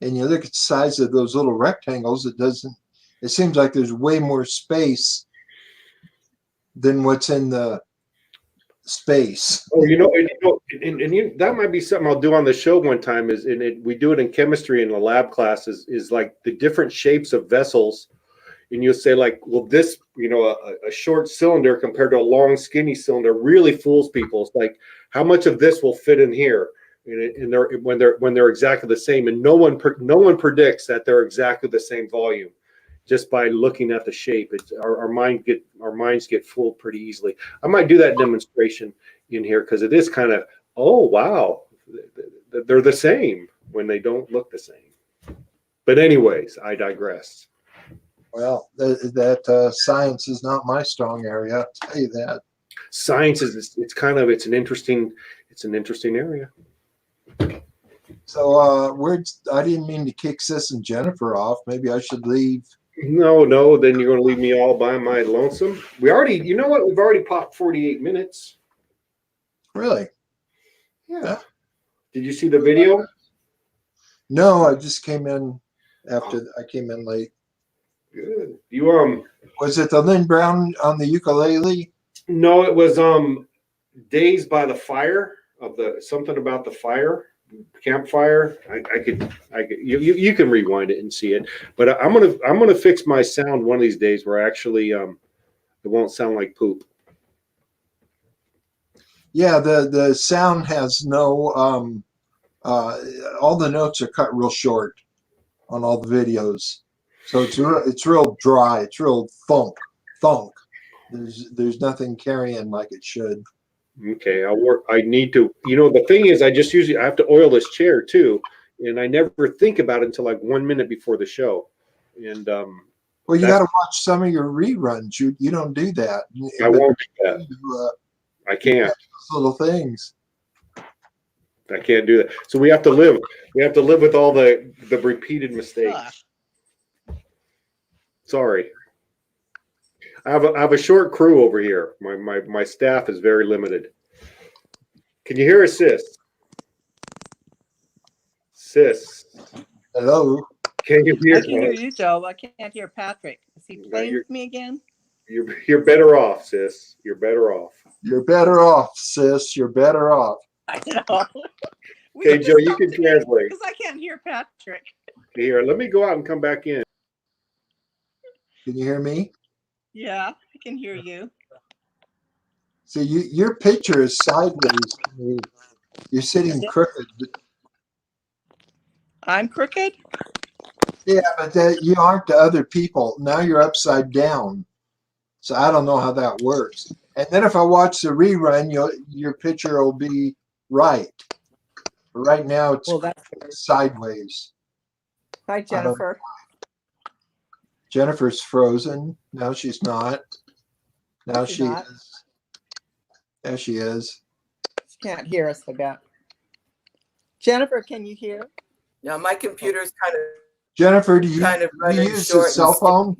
and you look at the size of those little rectangles, it seems like there's way more space than what's in the space. Oh, that might be something I'll do on the show one time. We do it in chemistry in the lab classes. Is like the different shapes of vessels, and you'll say like, well, this a short cylinder compared to a long skinny cylinder really fools people. It's like, how much of this will fit in here, and when they're exactly the same, and no one predicts that they're exactly the same volume. Just by looking at the shape, our minds get fooled pretty easily. I might do that demonstration in here because it is kind of, oh wow, they're the same when they don't look the same. But anyways, I digress. Well, that science is not my strong area. I'll tell you that. Science is it's an interesting area. So I didn't mean to kick Sis and Jennifer off. Maybe I should leave. No, then you're going to leave me all by my lonesome. We've already popped 48 minutes. Really? Yeah. Did you see the video? No, I just came in after I came in late. Good. Was it the Lynn Brown on the ukulele? No, it was Days by the Fire something about the fire. Campfire. You can rewind it and see it, but I'm gonna fix my sound one of these days where actually it won't sound like poop. Yeah, the sound has no all the notes are cut real short on all the videos, so it's real dry. It's real thunk. There's nothing carrying like it should. Okay, I need to, the thing is, I have to oil this chair too, and I never think about it until like 1 minute before the show. And well, you got to watch some of your reruns. You don't do that. I won't do that. I can't. Little things. I can't do that. So we have to live. We have to live with all the repeated mistakes. Sorry. I have a short crew over here. My staff is very limited. Can you hear us, Sis? Sis. Hello. Can you hear? I can hear you, Joe. I can't hear Patrick. Is he playing with me again? You're better off, sis. You're better off. You're better off, sis. You're better off. I know. Okay, Joe, you can translate. Because I can't hear Patrick. Here, let me go out and come back in. Can you hear me? Yeah, I can hear you. See, your picture is sideways. You're sitting crooked. I'm crooked? Yeah, but you aren't to other people. Now you're upside down. So I don't know how that works. And then if I watch the rerun, your picture will be right. But right now it's sideways. Hi, Jennifer. Jennifer's frozen. No, she's not. Now she is. There she is. She can't hear us, I bet. Jennifer, can you hear? No, my computer's kind of Jennifer, do you, kind of running use a short. cell phone?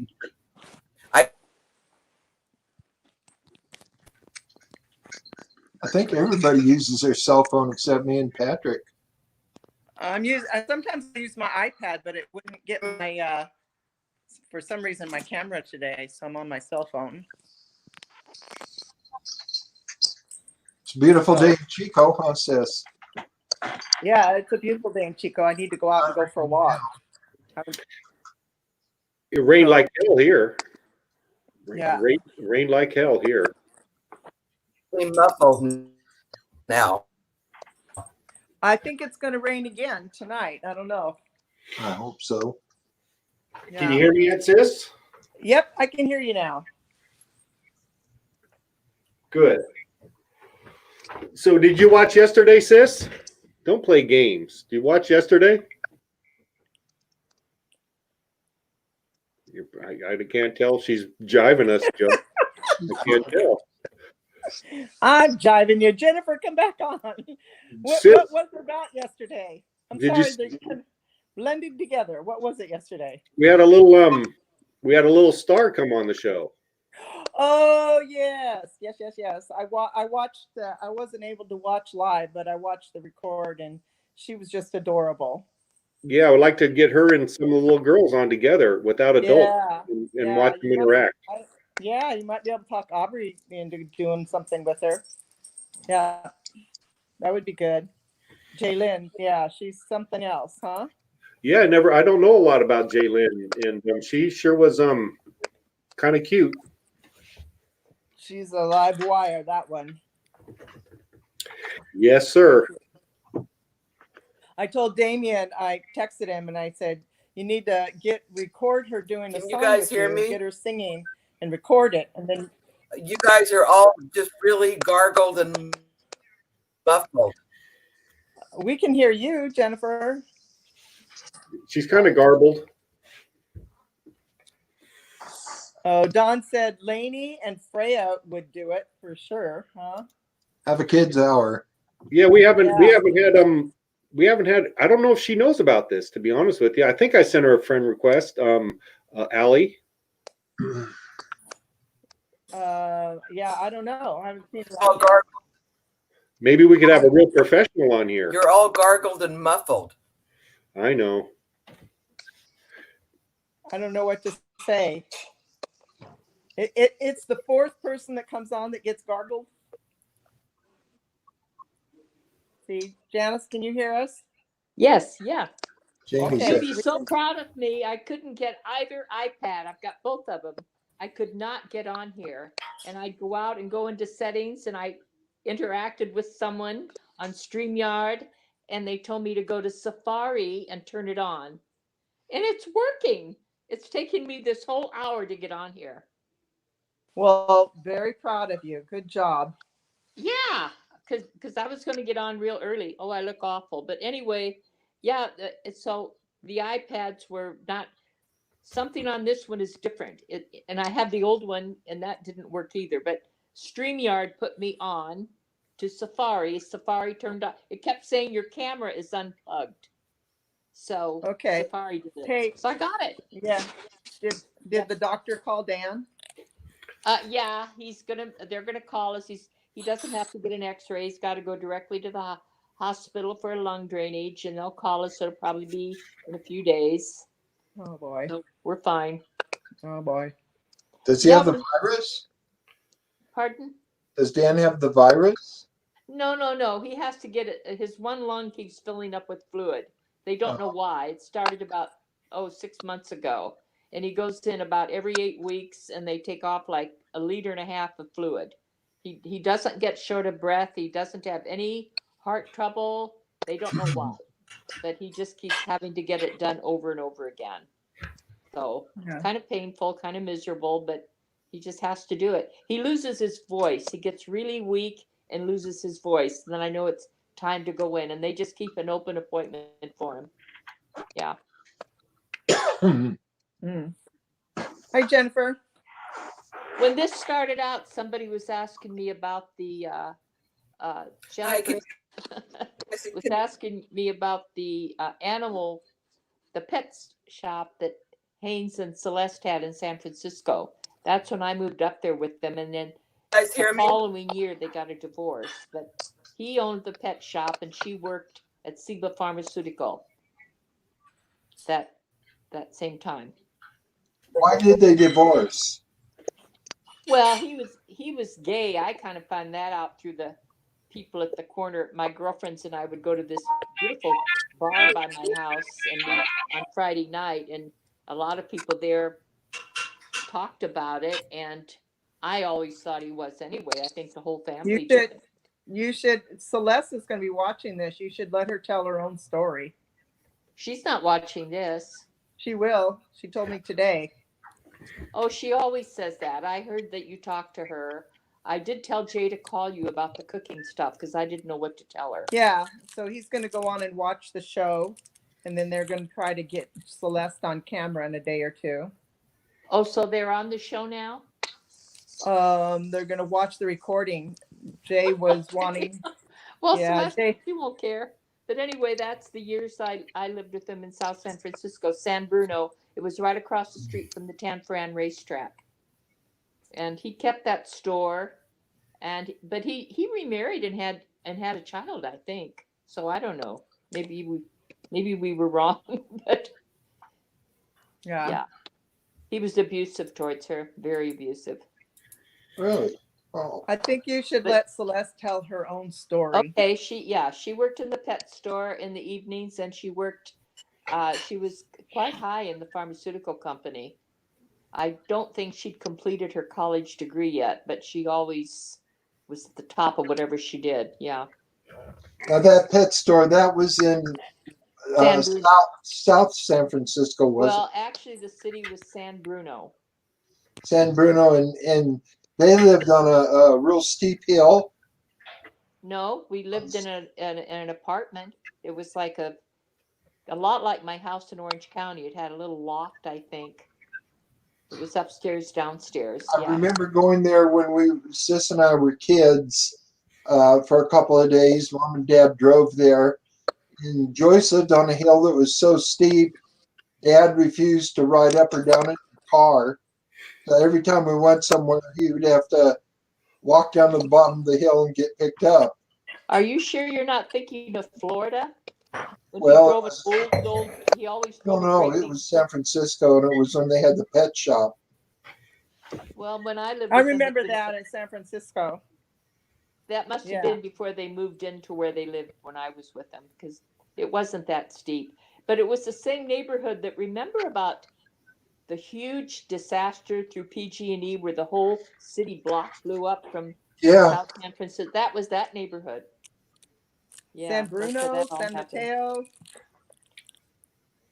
I think everybody uses their cell phone except me and Patrick. Sometimes I use my iPad, but it wouldn't get my for some reason my camera today, so I'm on my cell phone. It's a beautiful day in Chico, huh, sis? Yeah, it's a beautiful day in Chico. I need to go out and go for a walk. It rained like hell here. Yeah. Rained like hell here. Muffled now. I think it's going to rain again tonight. I don't know. I hope so. Yeah. Can you hear me yet, sis? Yep, I can hear you now. Good. So did you watch yesterday, sis? Don't play games. Did you watch yesterday? I can't tell. She's jiving us, Joe. I can't tell. I'm jiving you. Jennifer, come back on. What was it about yesterday? I'm sorry, they're kind of blended together. What was it yesterday? We had a little star come on the show. Oh yes. I watched. I wasn't able to watch live, but I watched the record, and she was just adorable. Yeah, I would like to get her and some of the little girls on together without adults and watch them interact. Yeah, you might be able to talk Aubrey into doing something with her. Yeah, that would be good. Jaylyn, yeah, she's something else, huh? Yeah, I don't know a lot about Jaylyn, and she sure was kind of cute. She's a live wire, that one. Yes, sir. I told Damien, I texted him and I said, you need to record her doing a song. You guys hear me? Get her singing and record it. And then you guys are all just really gargled and muffled. We can hear you, Jennifer. She's kind of garbled. Oh, Don said Lainey and Freya would do it for sure, huh? Have a kids hour. Yeah, we haven't had. I don't know if she knows about this, to be honest with you. I think I sent her a friend request. Allie. Yeah, I don't know. I haven't seen it. Maybe we could have a real professional on here. You're all gargled and muffled. I know. I don't know what to say. It's the fourth person that comes on that gets gargled. See, Janice, can you hear us? Yes, yeah. Jamie You'd be so proud of me. I couldn't get either iPad. I've got both of them. I could not get on here. And I'd go out and go into settings, and I interacted with someone on StreamYard, and they told me to go to Safari and turn it on. And it's working. It's taken me this whole hour to get on here. Well, very proud of you. Good job. Yeah, because I was going to get on real early. Oh, I look awful. But anyway, yeah, so the iPads were not, something on this one is different. And I have the old one, and that didn't work either. But StreamYard put me on to Safari. Safari turned on. It kept saying your camera is unplugged. So okay, Safari did it. Hey, so I got it. Yeah. Did the doctor call Dan? Yeah, they're gonna call us. He doesn't have to get an x-ray. He's got to go directly to the hospital for a lung drainage, and they'll call us. It'll probably be in a few days. Oh boy. So we're fine. Oh boy. Does he Yeah, have the but- virus? Pardon? Does Dan have the virus? No. He has to get it. His one lung keeps filling up with fluid. They don't know why. It started about 6 months ago, and he goes in about every 8 weeks, and they take off like 1.5 liters of fluid. He doesn't get short of breath. He doesn't have any heart trouble. They don't know why, but he just keeps having to get it done over and over again. So Yeah. kind of painful, kind of miserable, but he just has to do it. He loses his voice. He gets really weak and loses his voice. And then I know it's time to go in, and they just keep an open appointment for him. Yeah. Mm. Hi, Jennifer. When this started out, somebody was asking me about the Jennifer was asking me about the animal, the pet shop that Haynes and Celeste had in San Francisco. That's when I moved up there with them, and then Guys hear the me? following year they got a divorce. But he owned the pet shop, and she worked at Ciba Pharmaceutical. That same time. Why did they divorce? Well, he was gay. I kind of found that out through the people at the corner. My girlfriends and I would go to this beautiful bar by my house and on Friday night, and a lot of people there talked about it, and I always thought he was anyway. I think the whole family did. You should. Celeste is going to be watching this. You should let her tell her own story. She's not watching this. She will. She told me today. Oh, she always says that. I heard that you talked to her. I did tell Jay to call you about the cooking stuff because I didn't know what to tell her. Yeah. So he's going to go on and watch the show, and then they're going to try to get Celeste on camera in a day or two. Oh, so they're on the show now? They're going to watch the recording. Jay was wanting. Well, Yeah, Celeste, she won't care. But anyway, that's the years I lived with them in South San Francisco, San Bruno. It was right across the street from the Tan Fran racetrack. And he kept that store, but he remarried and had a child, I think. So I don't know. Maybe we were wrong, but yeah. He was abusive towards her, very abusive. Really? Oh. I think you should let Celeste tell her own story. Okay, she worked in the pet store in the evenings, and she worked. She was quite high in the pharmaceutical company. I don't think she'd completed her college degree yet, but she always was at the top of whatever she did. Yeah. Now that pet store, that was in South San Francisco, was it? Well, actually, the city was San Bruno. San Bruno, and they lived on a real steep hill. No, we lived in an apartment. It was like a lot like my house in Orange County. It had a little loft, I think. It was upstairs, downstairs. I remember going there when Sis and I were kids for a couple of days. Mom and Dad drove there. And Joyce lived on a hill that was so steep, Dad refused to ride up or down in the car. So every time we went somewhere, he would have to walk down to the bottom of the hill and get picked up. Are you sure you're not thinking of Florida? When Well, he always no, drove it was San Francisco, and it was when they had the pet shop. Well, when I lived, I remember that in San Francisco. That must have been before they moved into where they lived when I was with them, because it wasn't that steep. But it was the same neighborhood that, remember about the huge disaster through PG&E where the whole city block blew up from South San Francisco? That was that neighborhood. Yeah, San Bruno, San Mateo.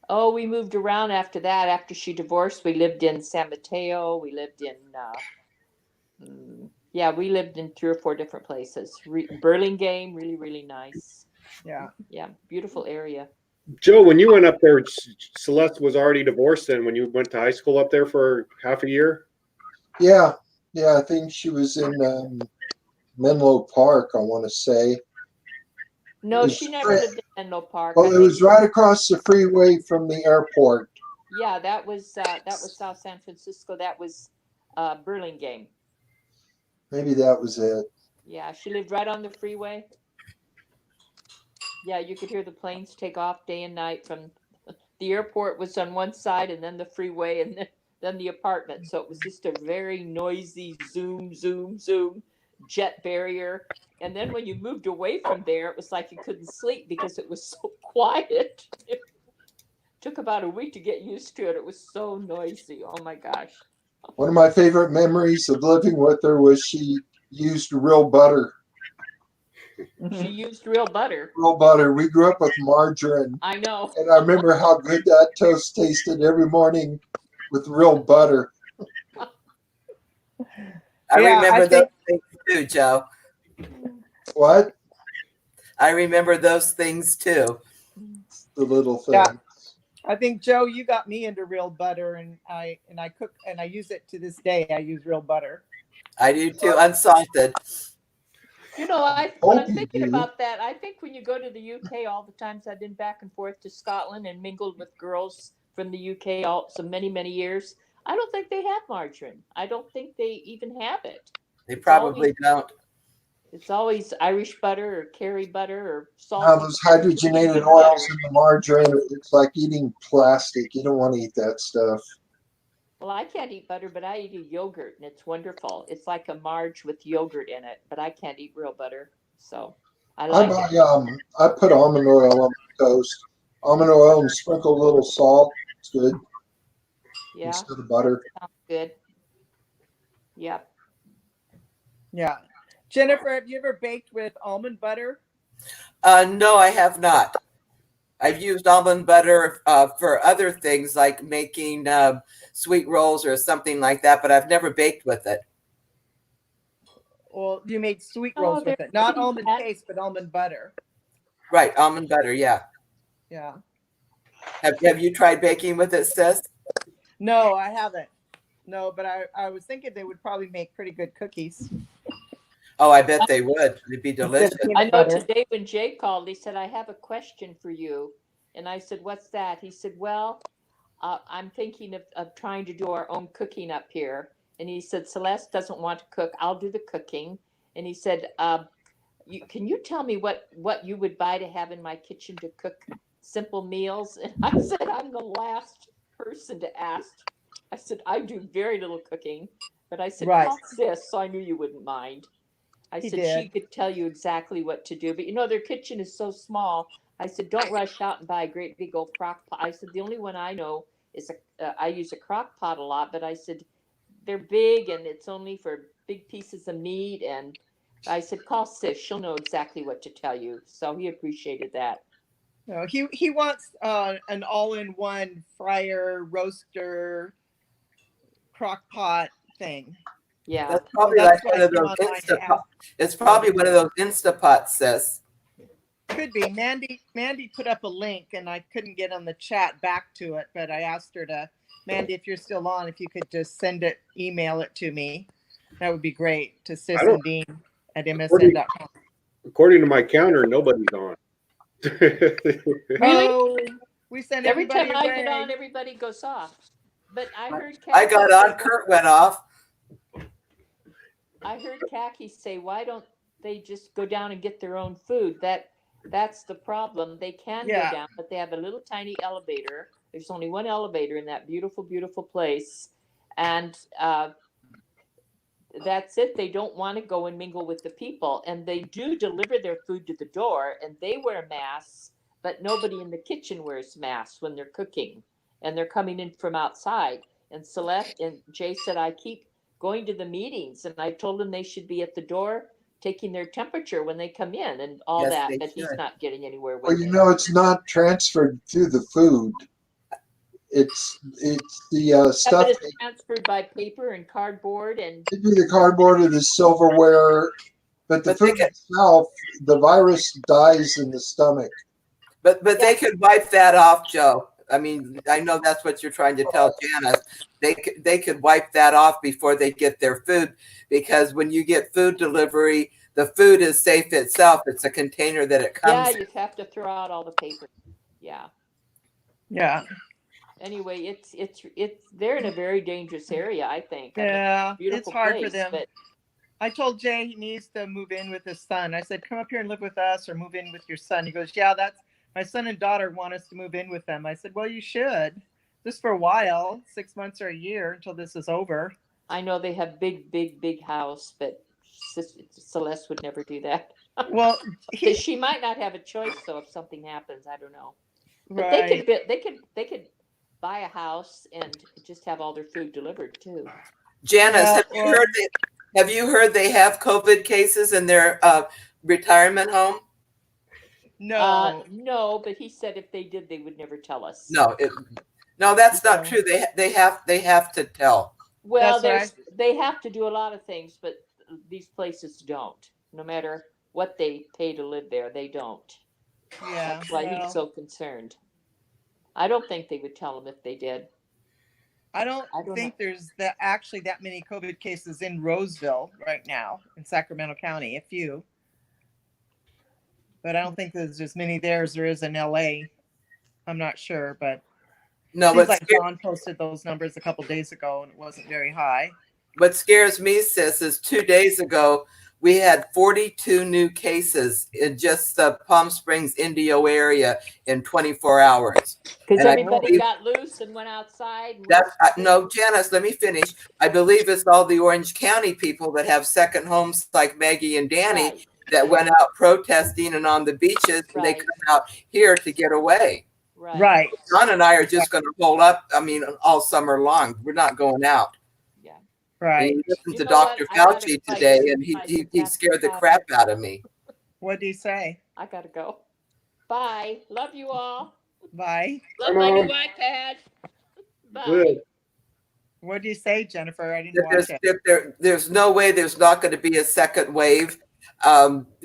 Oh, we moved around after that. After she divorced, we lived in San Mateo. We lived in, we lived in 3 or 4 different places. Burlingame, really, really nice. Yeah. Yeah, beautiful area. Joe, when you went up there, Celeste was already divorced then when you went to high school up there for half a year? Yeah, I think she was in Menlo Park, I want to say. No, she never lived in Menlo Park. Well, it was right across the freeway from the airport. Yeah, that was South San Francisco. That was Burlingame. Maybe that was it. Yeah, she lived right on the freeway. Yeah, you could hear the planes take off day and night from the airport was on one side, and then the freeway, and then than the apartment. So it was just a very noisy zoom, zoom, zoom jet barrier. And then when you moved away from there, it was like you couldn't sleep because it was so quiet. It took about a week to get used to it. It was so noisy. Oh my gosh. One of my favorite memories of living with her was she used real butter. She used real butter. Real butter. We grew up with margarine. I know. And I remember how good that toast tasted every morning with real butter. I Yeah, remember I those think- things too, Joe. What? I remember those things too. The little thing. Yeah. I think, Joe, you got me into real butter, and I cook and I use it to this day. I use real butter. I do too, unsalted. You know, when I'm Hope you thinking do. about that, I think when you go to the UK, all the times I've been back and forth to Scotland and mingled with girls from the UK so many, many years, I don't think they have margarine. I don't think they even have it. They probably don't. It's always Irish butter or Kerry butter or salt. Now those hydrogenated oils in the margarine, it's like eating plastic. You don't want to eat that stuff. Well, I can't eat butter, but I eat a yogurt, and it's wonderful. It's like a marge with yogurt in it, but I can't eat real butter, so I like it. I put almond oil on my toast. Almond oil and sprinkle a little salt. It's good Yeah, instead of butter. sounds good. Yep. Yeah. Jennifer, have you ever baked with almond butter? No, I have not. I've used almond butter for other things like making sweet rolls or something like that, but I've never baked with it. Well, you made sweet Oh, rolls with they're it. Not pretty almond fat. paste, but almond butter. Right, almond butter, yeah. Yeah. Have you tried baking with it, sis? No, I haven't. No, but I was thinking they would probably make pretty good cookies. Oh, I bet they would. It'd be delicious. I know today when Jay called, he said, I have a question for you. And I said, what's that? He said, well, I'm thinking of trying to do our own cooking up here. And he said, Celeste doesn't want to cook. I'll do the cooking. And he said, can you tell me what you would buy to have in my kitchen to cook simple meals? And I said, I'm the last person to ask. I said, I do very little cooking. But I said, Right. call sis, so I knew you wouldn't mind. I He said did. she could tell you exactly what to do. But you know, their kitchen is so small. I said, don't rush out and buy a great big old crock pot. I said, the only one I know is I use a crock pot a lot, but I said, they're big and it's only for big pieces of meat. And I said, call sis, she'll know exactly what to tell you. So he appreciated that. No, he wants an all-in-one fryer, roaster, crock pot thing. Yeah. That's probably That's like one why of those I came online to Instapot. It's probably one of those Instapots, sis. Could be. Mandy put up a link and I couldn't get on the chat back to it, but I asked her to, Mandy, if you're still on, if you could just email it to me. That would be great, to Sis and Dean at msn.com. According to my counter, nobody's on. Really? Oh, we sent Every everybody time I away. get on, everybody goes off. But I heard I Kathy got on, Kurt went off. I heard Khaki say, why don't they just go down and get their own food? That's the problem. They can Yeah. go down, but they have a little tiny elevator. There's only one elevator in that beautiful, beautiful place. And that's it. They don't want to go and mingle with the people. And they do deliver their food to the door and they wear masks, but nobody in the kitchen wears masks when they're cooking. And they're coming in from outside. And Celeste and Jay said, I keep going to the meetings and I told them they should be at the door taking their temperature when they come in and all Yes, that, they but he's should. not getting anywhere with Well, you it. know, it's not transferred through the food. It's the stuff. But it's transferred by paper and cardboard and It could be the cardboard or the silverware, but the But they food could- itself, the virus dies in the stomach. But they could wipe that off, Joe. I mean, I know that's what you're trying to tell Janice. They could wipe that off before they get their food, because when you get food delivery, the food is safe itself. It's a container that it comes yeah, you have to throw out all the paper. Yeah. Yeah. Anyway, it's they're in a very dangerous area, I think. I mean, Yeah. It's beautiful hard for place, them. but I told Jay he needs to move in with his son. I said, come up here and live with us or move in with your son. He goes, yeah, that's my son and daughter want us to move in with them. I said, well, you should. just for a while, 6 months or a year until this is over. I know they have big house, but Celeste would never do that. Well, Because she might not have a choice, though, if something happens. I don't know. But right. they could buy a house and just have all their food delivered too. Janice, Yeah, have you heard they have COVID cases in their retirement home? No. No, but he said if they did, they would never tell us. No, that's not true. They have to tell. Well, That's they have to do a lot of things, but these places don't. No matter what they pay to live there, they don't. Yeah. That's why he's so concerned. I don't think they would tell him if they did. I don't think there's actually that many COVID cases in Roseville right now in Sacramento County. A few, but I don't think there's as many there as there is in LA. I'm not sure, but No, seems like John posted those numbers a couple days ago, and it wasn't very high. what scares me, sis, is 2 days ago we had 42 new cases in just the Palm Springs, Indio area in 24 hours. Because And I everybody believe- got loose and went outside. And No, Janice, let me finish. I believe it's all the Orange County people that have second homes like Maggie and Danny Right. that went out protesting and on the beaches, and they Right. come out here to get away. Right. John and I are just going to hold up. I mean, all summer long. We're not going out. Right. And listened You to know what? Dr. I gotta Fauci fight today, this and fight he with scared the Dr. crap out of me. What do you say? I gotta go. Bye. Love you all. Bye. Love my new iPad. Bye. Good. What do you say, Jennifer? I didn't watch it. There's no way there's not going to be a second wave.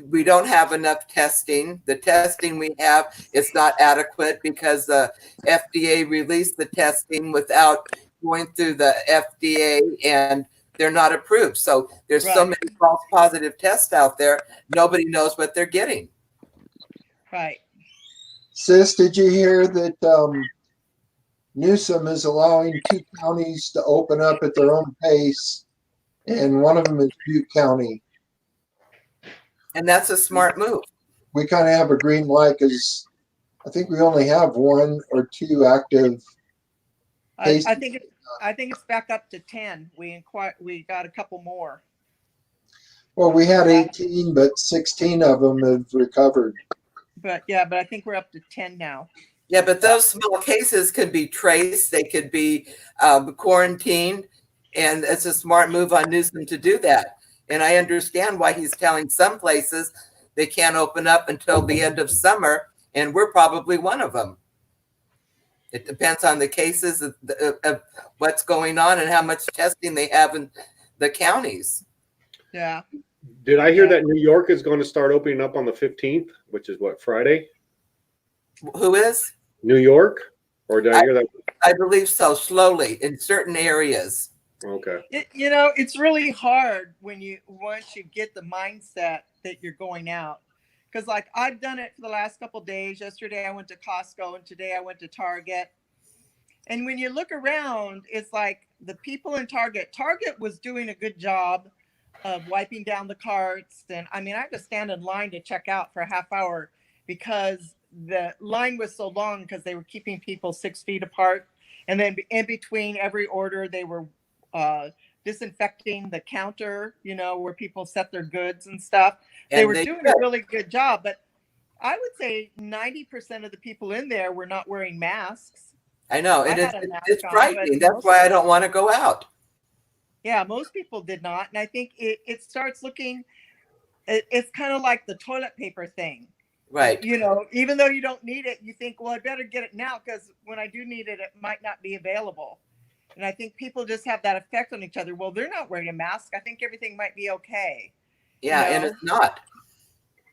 We don't have enough testing. The testing we have is not adequate because the FDA released the testing without going through the FDA, and they're not approved. So there's so Right. many false positive tests out there. Nobody knows what they're getting. Right. Sis, did you hear that Newsom is allowing 2 counties to open up at their own pace, and one of them is Butte County? And that's a smart move. We kind of have a green light because I think we only have 1 or 2 active. I think it's back up to 10. We got a couple more. Well, we had 18, but 16 of them have recovered. But I think we're up to 10 now. Yeah, but those small cases could be traced. They could be quarantined. And it's a smart move on Newsom to do that. And I understand why he's telling some places they can't open up until the end of summer. And we're probably one of them. It depends on the cases of what's going on and how much testing they have in the counties. Yeah. Did I hear that New York is going to start opening up on the 15th, which is what, Friday? Who is? New York? Or did I hear that? I believe so, slowly in certain areas. Okay. It's really hard once you get the mindset that you're going out. Because like I've done it for the last couple of days. Yesterday I went to Costco and today I went to Target. And when you look around, it's like the people in Target was doing a good job of wiping down the carts. And I mean, I had to stand in line to check out for a half hour because the line was so long because they were keeping people 6 feet apart. And then in between every order, they were disinfecting the counter, where people set their goods and stuff. They were doing a really good job, but I would say 90% of the people in there were not wearing masks. I know, and had a mask it's on, frightening. but That's why I don't want to go out. Yeah, most people did not. And I think it starts looking, it's kind of like the toilet paper thing. Right. Even though you don't need it, you think, well, I better get it now because when I do need it, it might not be available. And I think people just have that effect on each other. Well, they're not wearing a mask. I think everything might be okay. Yeah, and it's not.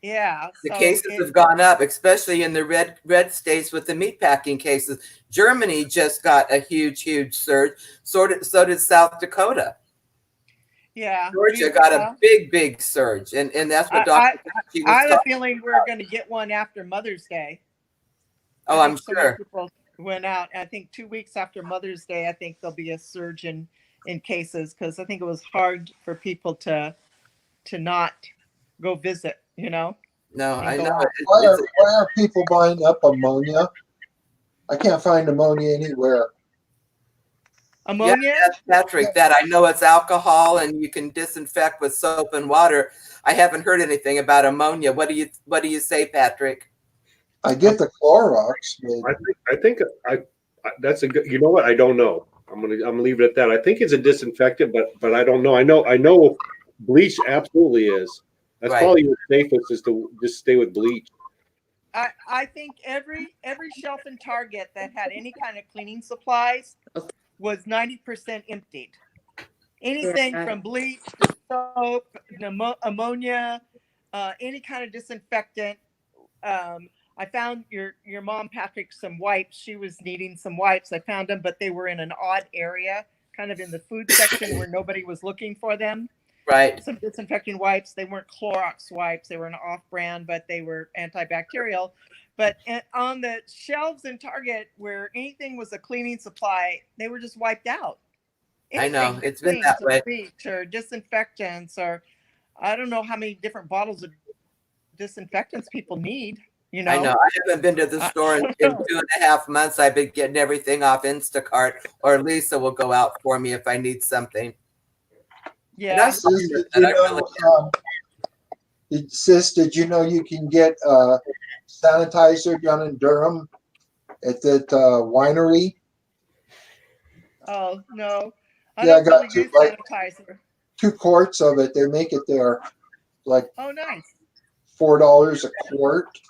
Yeah. The cases have gone up, especially in the red states with the meatpacking cases. Germany just got a huge surge. So did South Dakota. Yeah. Georgia got a big surge. And that's what Dr. Fauci was I have a talking feeling we're going to get one after Mother's Day. Oh, I'm So many sure. people went out. I think 2 weeks after Mother's Day, I think there'll be a surge in cases because I think it was hard for people to not go visit, No, I go know. out. Why are people buying up ammonia? I can't find ammonia anywhere. Ammonia? Yes, Patrick, that I know it's alcohol and you can disinfect with soap and water. I haven't heard anything about ammonia. What do you say, Patrick? I get the Clorox, but I think that's a good. You know what? I don't know. I'm gonna leave it at that. I think it's a disinfectant, but I don't know. I know bleach absolutely is. That's Right. probably the safest is to just stay with bleach. I think every shelf in Target that had any kind of cleaning supplies was 90% emptied. Anything from bleach to soap, ammonia, any kind of disinfectant. I found your mom, Patrick, some wipes. She was needing some wipes. I found them, but they were in an odd area, kind of in the food section where nobody was looking for them. Right. Some disinfecting wipes. They weren't Clorox wipes. They were an off-brand, but they were antibacterial. But on the shelves in Target where anything was a cleaning supply, they were just wiped out. I know. Anything It's been cleans that or way. bleach or disinfectants, or I don't know how many different bottles of disinfectants people need. You know, I know. I haven't been to the store in 2.5 months. I've been getting everything off Instacart, or Lisa will go out for me if I need something. Yeah. Sis, did you know you can get sanitizer down in Durham at that winery? Oh no. Yeah, I don't got really use like sanitizer. 2 quarts of it. They make it there like Oh, nice. $4 a quart.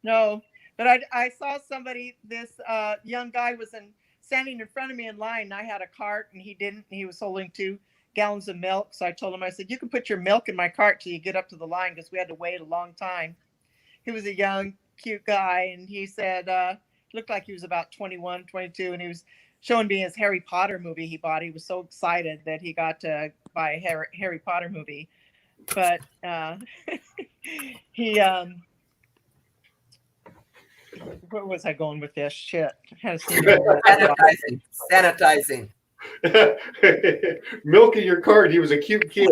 No, but I saw somebody. This young guy was standing in front of me in line. And I had a cart, and he didn't. He was holding 2 gallons of milk. So I told him, I said, "You can put your milk in my cart till you get up to the line," because we had to wait a long time. He was a young, cute guy, and he said, looked like he was about 21, 22, and he was showing me his Harry Potter movie he bought. He was so excited that he got to buy a Harry Potter movie. But he where was I going with this? Shit. Sanitizing. Milk in your cart. He was a cute kid.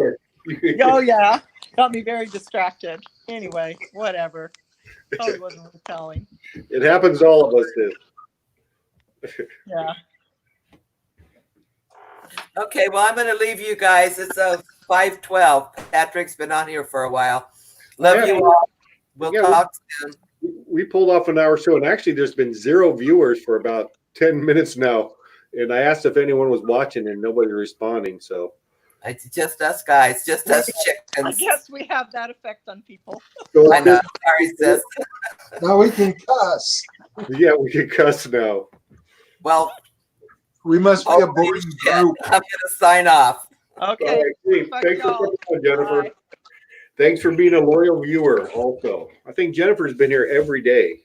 Oh yeah, got me very distracted. Anyway, whatever. Probably wasn't worth telling. It happens to all of us. Yeah. Okay, well, I'm going to leave you guys. It's 5:12. Patrick's been on here for a while. Love you all. We'll talk soon. We pulled off an hour show, and actually, there's been 0 viewers for about 10 minutes now. And I asked if anyone was watching, and nobody's responding. So it's just us guys, just us chickens. I guess we have that effect on people. I know. Sorry, sis. Now we can cuss. Yeah, we can cuss now. Well, we must be a boring group. I'm going to sign off. Okay. Right, thanks for coming on, Jennifer. Bye. Thanks for being a loyal viewer also. I think Jennifer's been here every day.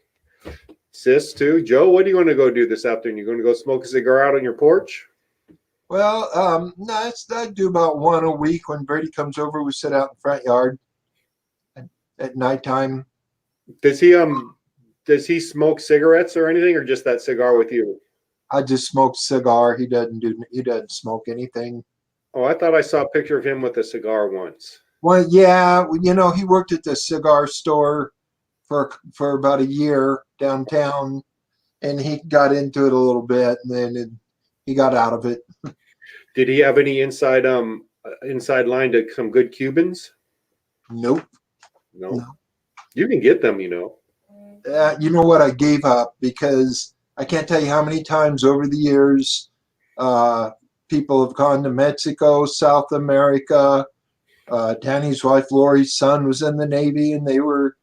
Sis, too. Joe, what do you want to go do this afternoon? You going to go smoke a cigar out on your porch? Well, no, I do about 1 a week. When Brady comes over, we sit out in the front yard at nighttime. Does he smoke cigarettes or anything, or just that cigar with you? I just smoke cigar. He doesn't smoke anything. Oh, I thought I saw a picture of him with a cigar once. Well, yeah, he worked at the cigar store for about a year downtown, and he got into it a little bit, and then he got out of it. Did he have any inside line to some good Cubans? Nope. No. You can get them, you know what? I gave up because I can't tell you how many times over the years people have gone to Mexico, South America. Danny's wife, Lori's son, was in the Navy, and they were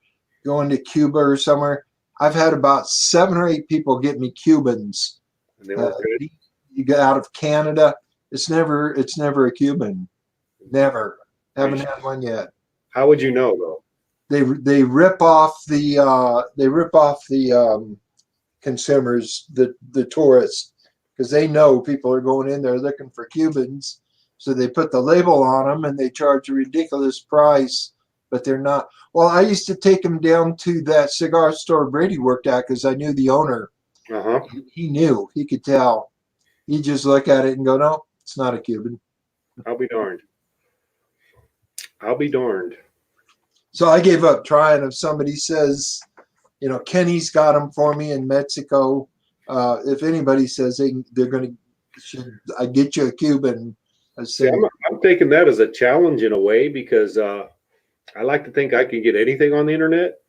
going to Cuba or somewhere. I've had about 7 or 8 people get me Cubans. And they were good. You get out of Canada, it's never a Cuban. Never. Haven't had one yet. How would you know though? They rip off the consumers, the tourists, because they know people are going in there looking for Cubans. So they put the label on them and they charge a ridiculous price, but they're not. Well, I used to take them down to that cigar store Brady worked at because I knew the owner. Uh-huh. He knew. He could tell. He'd just look at it and go, no, it's not a Cuban. I'll be darned. So I gave up trying. If somebody says, Kenny's got them for me in Mexico, if anybody says they're going to Should I get you a Cuban? I See, said, I'm taking that as a challenge in a way because I like to think I can get anything on the internet,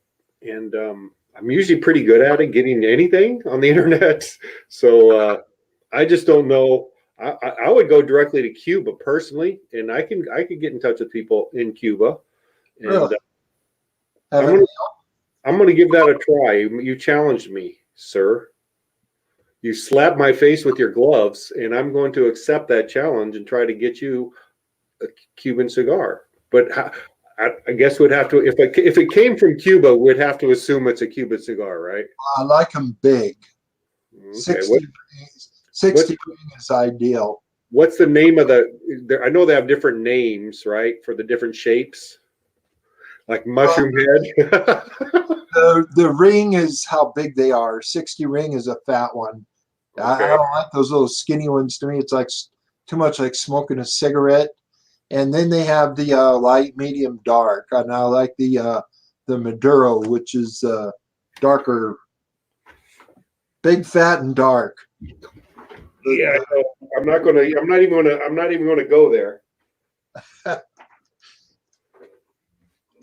and I'm usually pretty good at it, getting anything on the internet. So I just don't know. I would go directly to Cuba personally, and I could get in touch with people in Cuba, and really? I'm gonna give that a try. You challenged me, sir. You slapped my face with your gloves, and I'm going to accept that challenge and try to get you a Cuban cigar. But I guess we'd have to, if it came from Cuba, we'd have to assume it's a Cuban cigar, right? I like them big. Okay. 60 ring is ideal. What's the name of I know they have different names, right, for the different shapes, like mushroom head. The ring is how big they are. 60 ring is a fat one. Okay. I don't like those little skinny ones. To me, it's like too much like smoking a cigarette. And then they have the light, medium, dark. And I like the Maduro, which is darker, big, fat, and dark. Yeah, I'm not even gonna go there.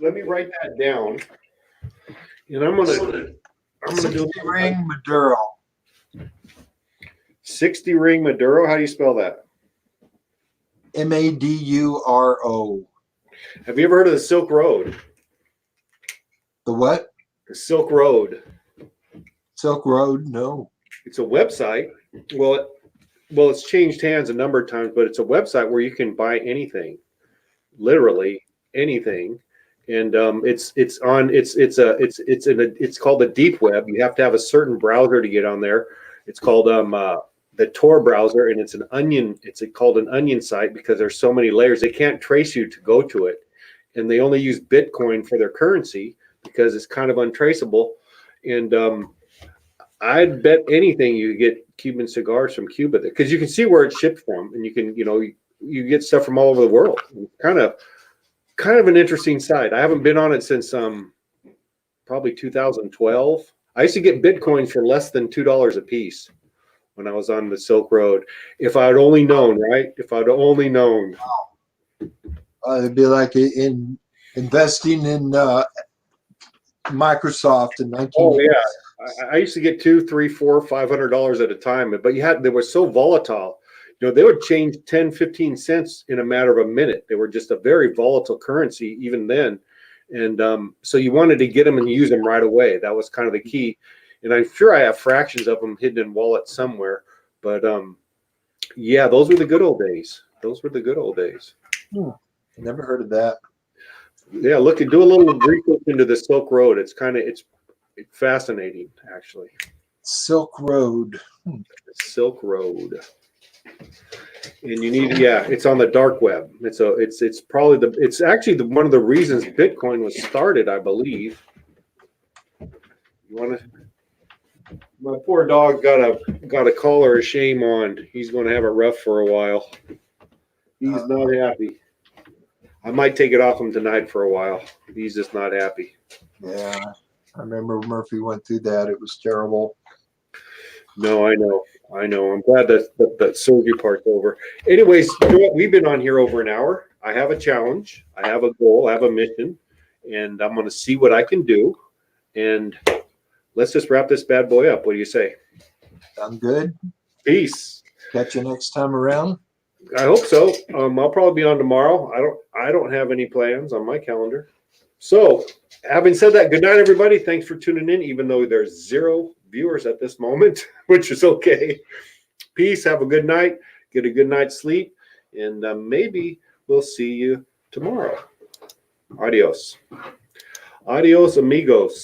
Let me write that down, and I'm gonna 60 do ring Maduro. 60 ring Maduro. How do you spell that? Maduro. Have you ever heard of the Silk Road? The what? The Silk Road. Silk Road? No. It's a website. Well, it's changed hands a number of times, but it's a website where you can buy anything, literally anything, and it's called the deep web. You have to have a certain browser to get on there. It's called the Tor browser, and it's called an onion site because there's so many layers. They can't trace you to go to it, and they only use Bitcoin for their currency because it's kind of untraceable. And I'd bet anything you get Cuban cigars from Cuba because you can see where it's shipped from, and you can, you get stuff from all over the world. Kind of an interesting site. I haven't been on it since probably 2012. I used to get Bitcoins for less than $2 a piece when I was on the Silk Road. If I'd only known, right? If I'd only known. It'd be like investing in Microsoft in 19. Oh yeah. I used to get $200, $300, $400, $500 at a time, but they were so volatile. They would change 10, 15 cents in a matter of a minute. They were just a very volatile currency even then. And so you wanted to get them and use them right away. That was kind of the key. And I'm sure I have fractions of them hidden in wallets somewhere. But yeah, those were the good old days. Those were the good old days. Never heard of that. Yeah, do a little research into the Silk Road. It's fascinating, actually. Silk Road. Silk Road. And you need, it's on the dark web. It's actually one of the reasons Bitcoin was started, I believe. My poor dog got a collar of shame on. He's going to have it rough for a while. He's not happy. I might take it off him tonight for a while. He's just not happy. Yeah, I remember Murphy went through that. It was terrible. No, I know. I'm glad that surgery part's over. Anyways, you know what? We've been on here over an hour. I have a challenge. I have a goal. I have a mission, and I'm going to see what I can do. And let's just wrap this bad boy up. What do you say? Sound good. Peace. Catch you next time around. I hope so. I'll probably be on tomorrow. I don't have any plans on my calendar. So, having said that, good night, everybody. Thanks for tuning in, even though there's 0 viewers at this moment, which is okay. Peace. Have a good night. Get a good night's sleep, and maybe we'll see you tomorrow. Adios. Adios, amigos.